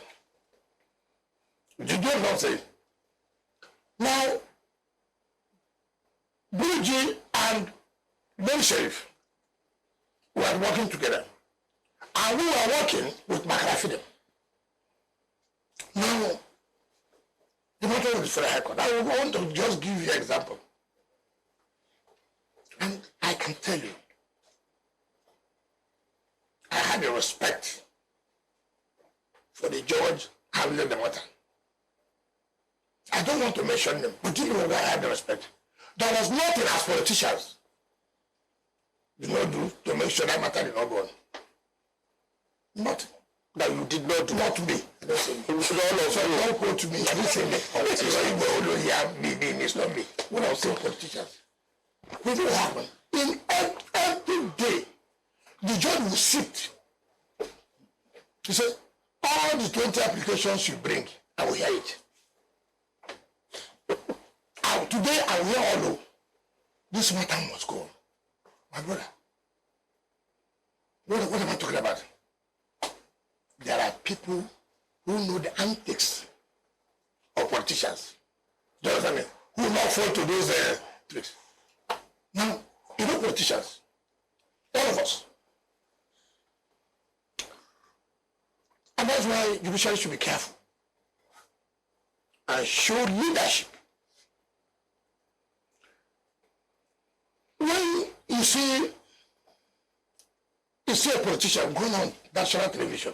B: Did you not say? Now, Burji and Ben Sheriff were working together, and we were working with Makarafidem. Now, the matter was for the High Court. I want to just give you an example. And I can tell you, I had a respect for the judge handling the matter. I don't want to mention them, but you know why I had the respect. There was nothing as politicians did not do to make sure that matter did not go on. Nothing. That you did not do. Not me. Don't quote me. I didn't say me. It's not me. When I was saying politicians, what will happen? In every day, the judge will sit. He said, all the 20 applications you bring, I will hear it. Today, I will hear all of this matter must go on. My brother, what am I talking about? There are people who know the antics of politicians. Do you understand me? Who not fall to those tricks. Now, you know politicians, all of us. And that's why judiciary should be careful and show leadership. When you see a politician going on national television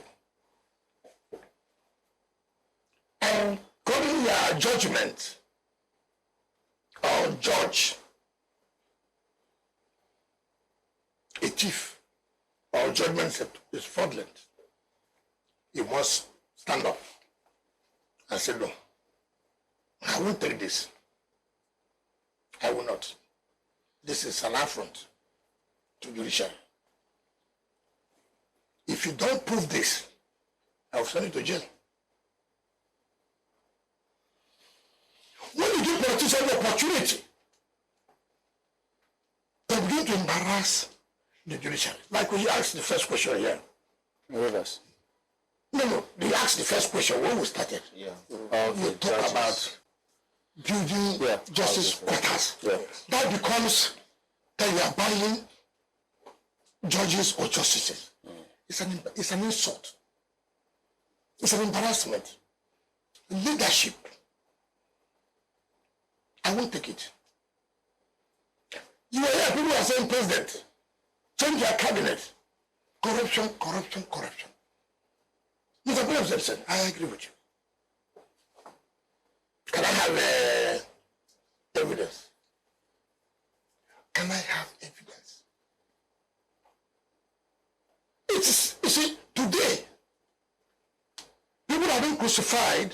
B: and calling your judgment or judge a thief or judgment is fraudulent, you must stand up and say, no, I won't take this. I will not. This is an affront to judiciary. If you don't prove this, I will send you to jail. When you give politicians the opportunity, they begin to embarrass the judiciary. Like when you asked the first question here.
E: Rivers.
B: No, you asked the first question when we started.
E: Yeah.
B: You talk about building justice quarters.
E: Yeah.
B: That becomes that you are buying judges or justices. It's an insult. It's an embarrassment. Leadership. I won't take it. You are here, people are saying, President, change your cabinet. Corruption, corruption, corruption. Mr. President, I agree with you. Can I have evidence? Can I have evidence? It's, you see, today, people are being crucified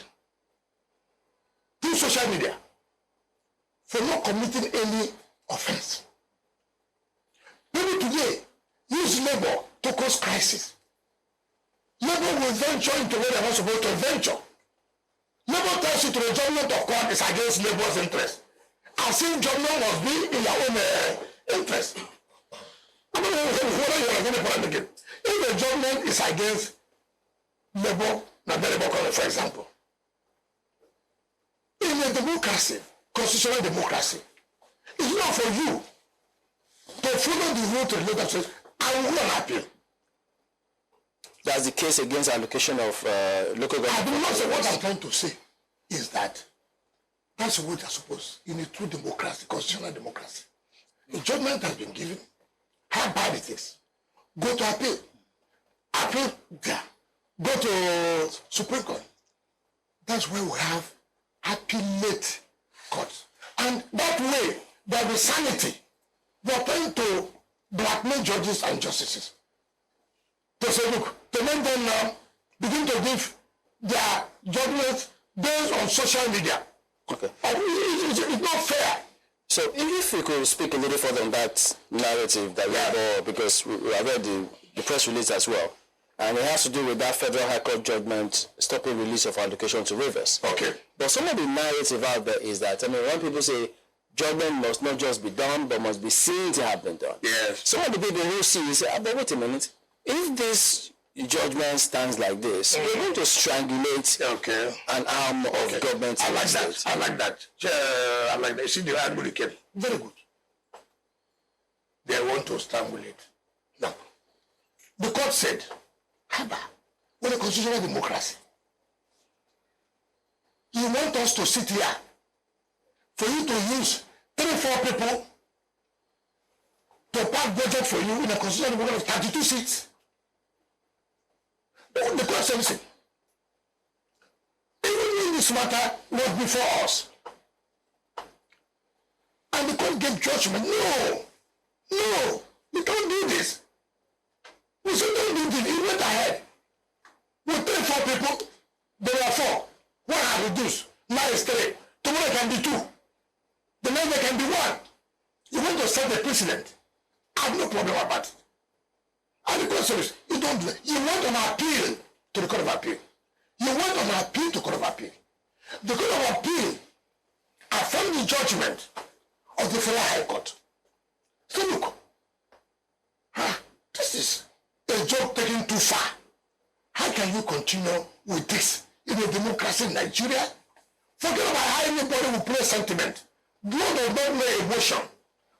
B: through social media for not committing any offense. People today use labor to cause crisis. Labor will venture into where they're not supposed to venture. Labor tells you to the judgment of court is against labor's interest. As if judgment must be in your own interest. I don't know whether you are going to put it again. If the judgment is against labor, not the labor court, for example. In a democracy, constitutional democracy, It's not for you to follow the rule to the letter says, I will not appeal.
E: That's the case against allocation of local government.
B: I do not say what I'm trying to say is that that's what you're supposed in a true democracy, constitutional democracy. The judgment has been given, how bad it is. Go to appeal. Appeal there. Go to Supreme Court. That's where we have appellate courts. And that way, there is sanity. They're trying to blackmail judges and justices. To say, look, the men then now begin to give their judgments based on social media.
E: Okay.
B: It's not fair.
E: So if we could speak a little further on that narrative that we have, because we have read the press release as well, and it has to do with that Federal High Court judgment stopping release of allocation to Rivers.
B: Okay.
E: But some of the narrative out there is that, when people say judgment must not just be done, but must be seen to have been done.
B: Yes.
E: Some of the people who see it say, but wait a minute, if this judgment stands like this, we're going to strangulate an arm of government.
B: I like that. I like that. I like that. You see the argument came. Very good. They want to strangulate. Now, the court said, Haba, we're a constitutional democracy. You want us to sit here for you to use 3-4 people to pass budget for you in a constitutional democracy of 32 seats? The court said, listen, even in this matter was before us. And the court gave judgment. No, we don't do this. We said don't do this. It went ahead. We paid 4 people, there were 4. 1 had reduced, now it's 3. Tomorrow it can be 2. The next day can be 1. You want to set the precedent. I have no problem about it. And the question is, you don't do it. You want an appeal to the Court of Appeal. You want an appeal to the Court of Appeal. The Court of Appeal affirmed the judgment of the Federal High Court. So look, this is a joke taken too far. How can you continue with this in a democracy in Nigeria? Forget about how anybody will play sentiment. Law does not know emotion.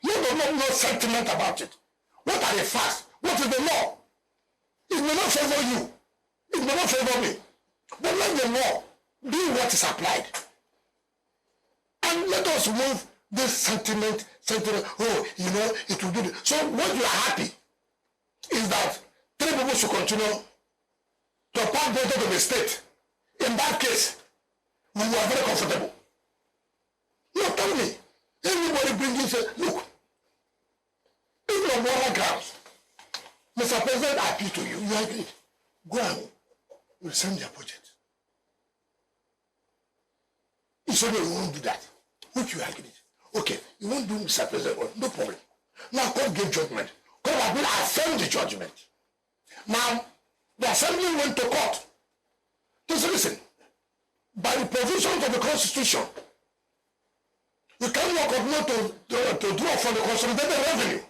B: Law does not know sentiment about it. What are the facts? What is the law? It may not favor you. It may not favor me. But let the law be what is applied. And let us move this sentiment, it will do this. So what you are happy is that 3 people should continue to pass data to the state. In that case, we were very comfortable. No, tell me. Everybody brings you say, look, even on moral grounds, Mr. President, I appeal to you. You agreed. Go and rescind your budget. You said you won't do that. Which you agreed. Okay, you won't do Mr. President, no problem. Now court gave judgment. Court of Appeal affirmed the judgment. Now, the assembly went to court to say, listen, by the provisions of the Constitution, you cannot continue to draw from the consolidated revenue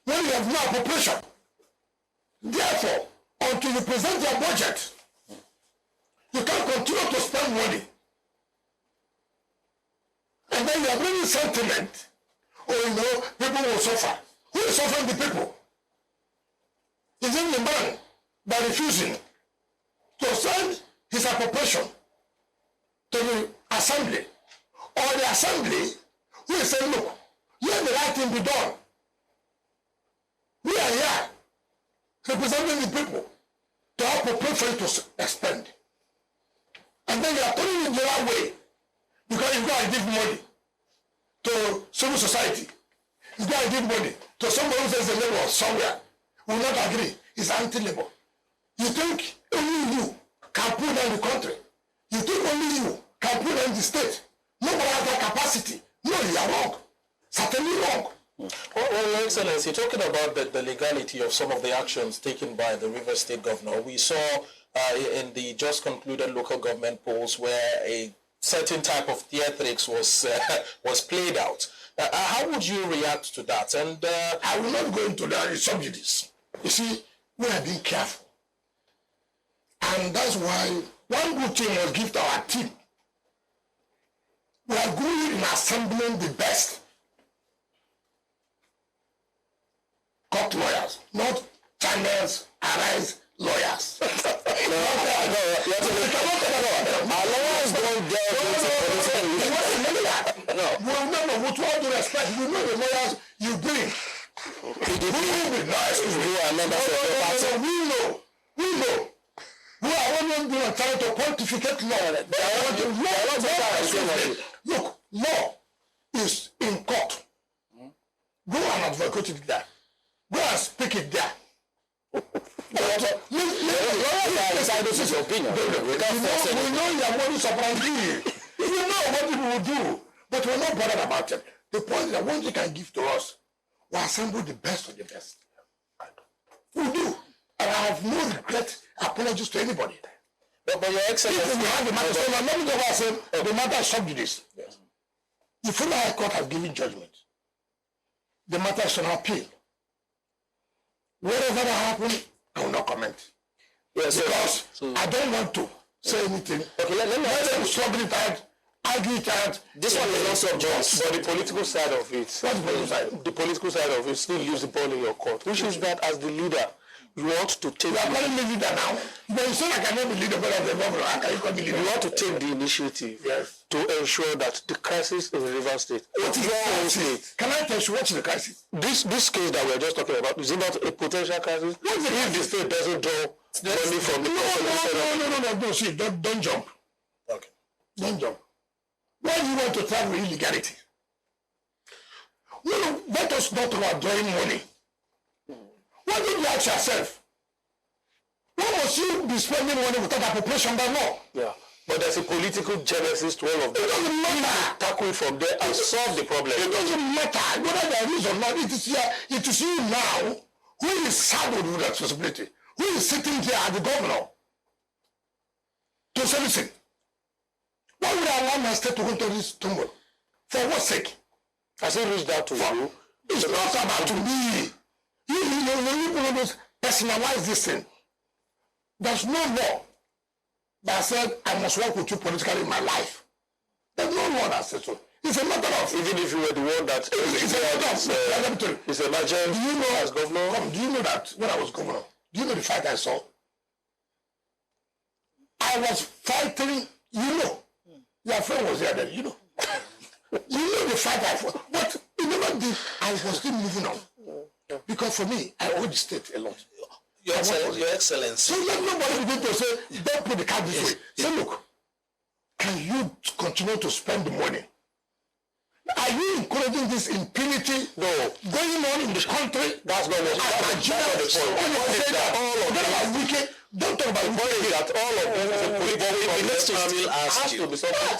B: when you have no appropriation. Therefore, until you present your budget, you can't continue to spend money. And then you are bringing sentiment, people will suffer. Who is suffering the people? Is it the man by refusing to send his appropriation to the assembly, or the assembly who is saying, look, let the right thing be done. We are here representing the people to appropriate for you to expend. And then you are turning it the right way because you go and give money to civil society. You go and give money to somebody who says the labor somewhere. We will not agree. It's anti-labor. You think only you can put down the country. You think only you can put down the state. Nobody has that capacity. No, you are wrong. Certainly wrong.
D: Well, Your Excellency, talking about the legality of some of the actions taken by the Rivers State Governor, we saw in the just concluded local government polls where a certain type of theatrics was played out. How would you react to that? And
B: I will not go into the subsidies. You see, we are being careful. And that's why one good thing was given to our team. We are going in assembling the best court lawyers, not channels, arise lawyers.
E: Our lawyers don't delve into political issues.
B: No, with all due respect, we know the lawyers you bring. We know. We are only doing trying to pontificate law. Look, law is in court. Go and advocate it there. Go and speak it there. We know your money surprising. We know what people will do, but we're not bothered about it. The point is that once you can give to us, we assemble the best of the best. We do. And I have no regret apologies to anybody.
E: But Your Excellency,
B: we have the matter. So let me go back and say, the matter is sub judice. Yes. The Federal High Court has given judgment. The matter is on appeal. Whatever that happened, I will not comment. Yes, because I don't want to say anything. Okay, let them struggle it out, argue it out.
E: This one is also just.
C: But the political side of it,
B: What's the political side?
C: The political side of it still leaves the ball in your court, which is that as the leader, you want to take.
B: You are calling me leader now. But you say I cannot be leader of the government. How can you call me leader?
C: You want to take the initiative to ensure that the crisis in the River State.
B: What is your own state? Can I tell you what is the crisis?
C: This case that we are just talking about, is it not a potential crisis? If the state doesn't draw money from the
B: No, see, don't jump.
E: Okay.
B: Don't jump. Why do you want to travel illegality? No, let us not about drawing money. Why don't you ask yourself? Why must you be spending money without appropriation by law?
C: Yeah. But there's a political genesis to all of that.
B: It doesn't matter.
C: Tackle it from there and solve the problem.
B: It doesn't matter whether there is or not. It is you now who is saddled with responsibility, who is sitting here as the governor to say, listen, why would I allow my state to go into this tumble? For what sake?
C: Has it reached out to you?
B: It's not about to me. You just personalize this thing. There's no law that said I must work with you politically in my life. There's no law that says so. It's a matter of,
C: even if you were the one that
B: it's a matter of,
C: it's a matter.
B: Do you know
C: as governor?
B: Do you know that when I was governor, do you know the fight I saw? I was fighting, your friend was there then, you know the fight I fought, but remember I was still moving on. Because for me, I owe the state a lot.
H: Your Excellency.
B: So let nobody begin to say, don't put the card this way. Say, look, can you continue to spend the money? Are you encouraging this impunity going on in the country? That's not what the point. Don't talk about wicked at all of
H: this.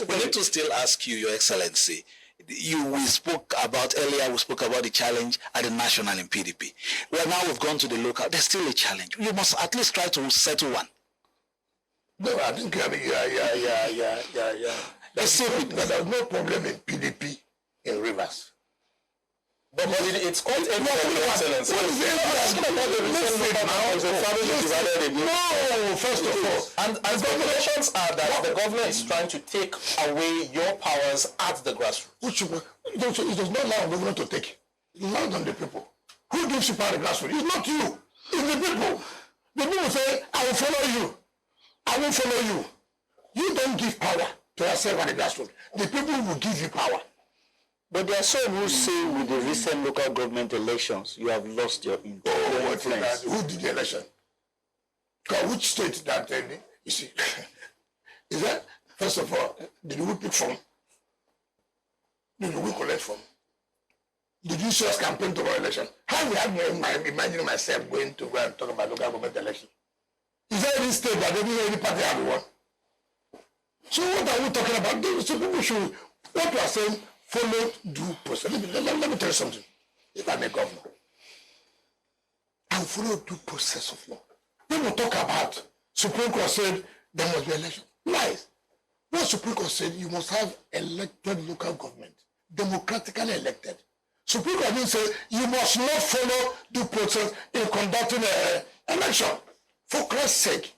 H: We need to still ask you, Your Excellency. We spoke about the challenge at the national in PDP. Well, now we've gone to the local. There's still a challenge. You must at least try to settle one.
B: No, I think there's no problem in PDP in Rivers.
D: But it's quite Excellency.
B: No, first of all.
D: And speculations are that the governor is trying to take away your powers at the grassroots.
B: It does not allow the governor to take it. It's allowed on the people. Who gives you power at the grassroots? It's not you. It's the people. The people say, I will follow you. I will follow you. You don't give power to yourself at the grassroots. The people will give you power.
F: But there are some who say with the recent local government elections, you have lost your influence.
B: Who did the election? Because which state that, you see, is that, first of all, did we pick from? Did we collect from? Did you see us campaign to our election? How we have imagining myself going to go and talk about local government election? Is there any state that any party have won? So what are we talking about? So people should, what we are saying, follow due process. Let me tell you something. If I'm a governor, I will follow due process of law. People talk about Supreme Court said there must be election. Lies. What Supreme Court said, you must have elected local government, democratically elected. Supreme Court didn't say you must not follow due process in conducting an election. For Christ's sake.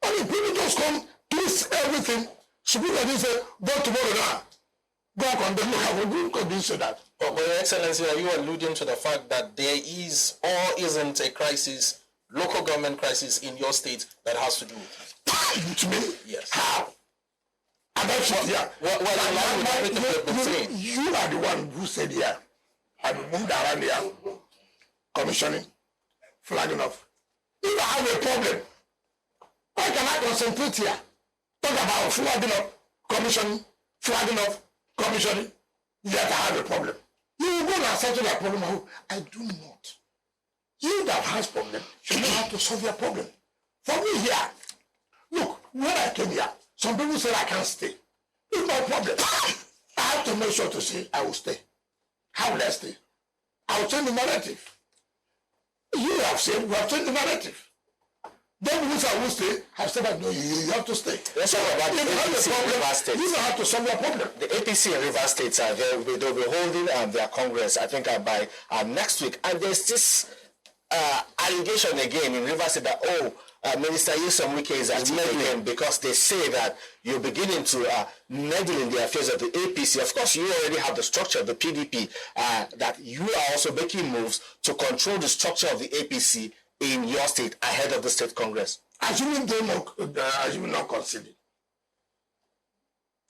B: I mean, people just come, twist everything Supreme Court didn't say, go tomorrow now. Go and condemn me. Who didn't say that?
D: But Your Excellency, are you alluding to the fact that there is or isn't a crisis, local government crisis in your state that has to do with it?
B: To me?
D: Yes.
B: How? And that's what, yeah. You are the one who said, yeah, I moved around here, commissioning, flagging off. If I have a problem, why can I concentrate here? Talk about flagging up, commissioning, flagging off, commissioning, yet I have a problem. You will go and settle that problem. I do not. You that has problem, you know how to solve your problem. For me here, look, when I came here, some people said I can't stay. It's no problem. I have to make sure to say I will stay. How will I stay? I will change the narrative. You have said we have changed the narrative. Then who I will stay, have said that no, you have to stay.
E: Let's talk about the APC in Rivers State.
B: You don't have to solve your problem.
E: The APC in Rivers State are they'll be holding their congress, I think, by next week. And there's this allegation again in Rivers State that Minister Nyesom Wike is meddling because they say that you're beginning to meddle in the affairs of the APC. Of course, you already have the structure of the PDP, that you are also making moves to control the structure of the APC in your state ahead of the state congress.
B: Assuming not conceding.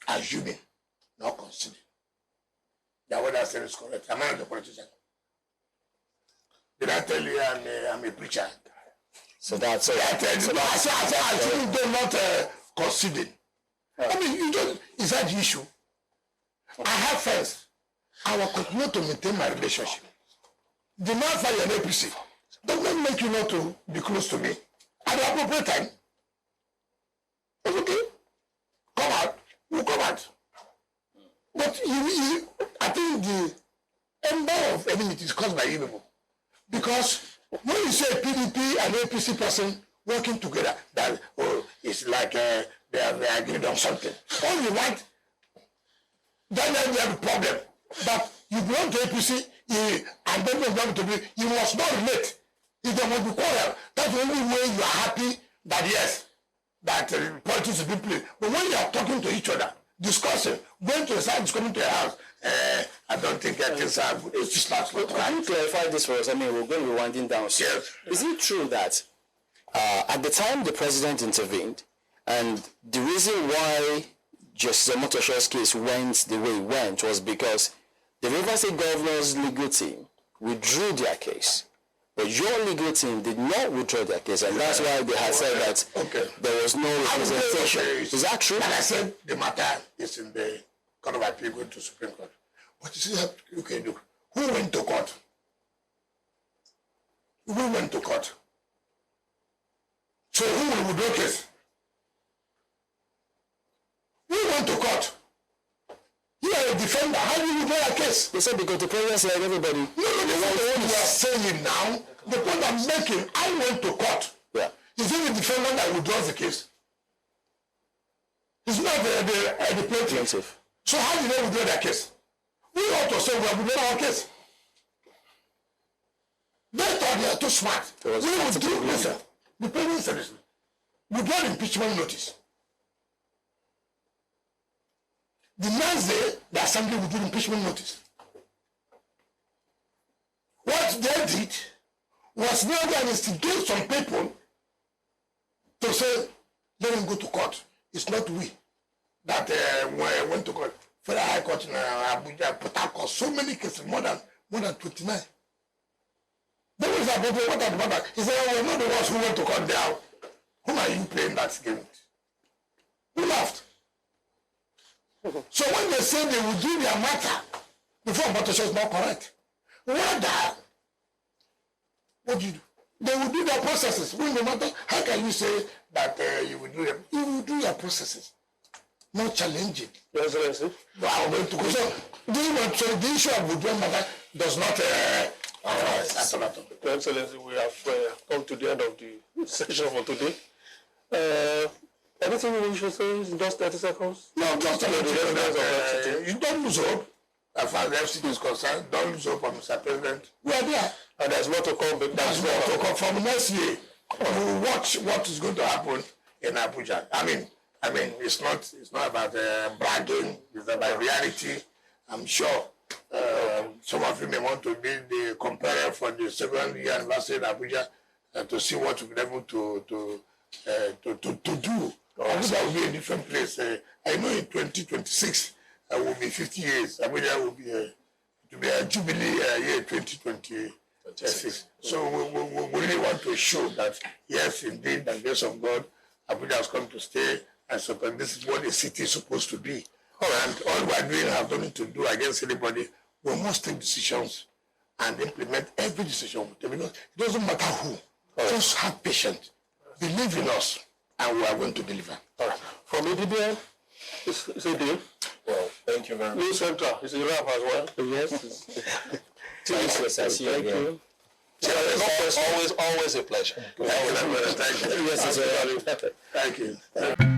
B: Assuming not conceding. That what I said is correct. I'm not a politician. Did I tell you I'm a preacher?
E: So that's it.
B: I assuming they're not conceding. I mean, you don't. Is that the issue? I have friends. I will continue to maintain my relationship. The man fire an APC does not make you not to be close to me at the appropriate time. It's okay. Come out. You come out. But I think the number of enmity is caused by you people. Because when you say PDP and APC person working together, that it's like they have agreed on something. All you want, then we have a problem. But you belong to APC and then belong to be, you must not relate. If there must be quarrel, that's the only way you are happy that yes, that politics is being played. But when you are talking to each other, discussing, going to the side, coming to your house, I don't think things are good. It's just not good.
E: Can you clarify this for us? I mean, we're going to be winding down soon.
B: Yes.
E: Is it true that at the time the president intervened, and the reason why Justice Omotosho's case went the way it went was because the Rivers State Governor's legal team withdrew their case, but your legal team did not withdraw their case, and that's why they had said that there was no representation. Is that true?
B: Like I said, the matter is in the Court of Appeal going to Supreme Court. But you see, okay, look, who went to court? Who went to court? So who will withdraw case? Who went to court? You are a defender. How do you withdraw a case?
E: They said because the president said everybody.
B: No, the one you are saying now, the point I'm making, I went to court.
E: Yeah.
B: Is it the defendant that withdraws the case? It's not the plaintiff. So how did they withdraw their case? We ought to say we have withdrawn our case. They thought they are too smart. We withdrew, listen, the president said this. Withdraw impeachment notice. The next day, the assembly withdrew impeachment notice. What they did was now to instigate some people to say, let them go to court. It's not we that went to court. Federal High Court in Abuja, Port Harcourt, so many cases, more than 29. Then we said, what about that? He said, we're not the ones who went to court there. Whom are you playing that game with? We laughed. So when they say they will do their matter before Motosho is not correct, rather, what do you do? They will do their processes. When the matter, how can you say that you will do them? You will do your processes. Not challenging.
C: Your Excellency.
B: No, I'm going to go. So the issue of withdrawal matter does not
C: Your Excellency, we have come to the end of the session for today. Anything you should say in just 30 seconds?
B: No, just to let you know that you don't lose hope. As far as the FCT is concerned, don't lose hope on Mr. President. We are there.
C: And there's more to come.
B: There's more to come from next year. We will watch what is going to happen in Abuja. I mean, I mean, it's not about bragging. It's about reality. I'm sure some of you may want to be the comparer for the 7th year anniversary in Abuja to see what we've been able to do. Abuja will be a different place. I know in 2026 will be 50 years. Abuja will be a jubilee year 2026. So we really want to show that yes, indeed, by the grace of God, Abuja has come to stay, and so this is what a city is supposed to be. And all we are doing, have nothing to do against anybody. We must take decisions and implement every decision we take, because it doesn't matter who. Just have patience, believe in us, and we are going to deliver.
C: All right. From ADBN, it's a deal.
D: Well, thank you very much.
C: New Central, it's a wrap as well.
E: Yes.
C: Thank you.
D: Always a pleasure.
B: Thank you.
C: Thank you.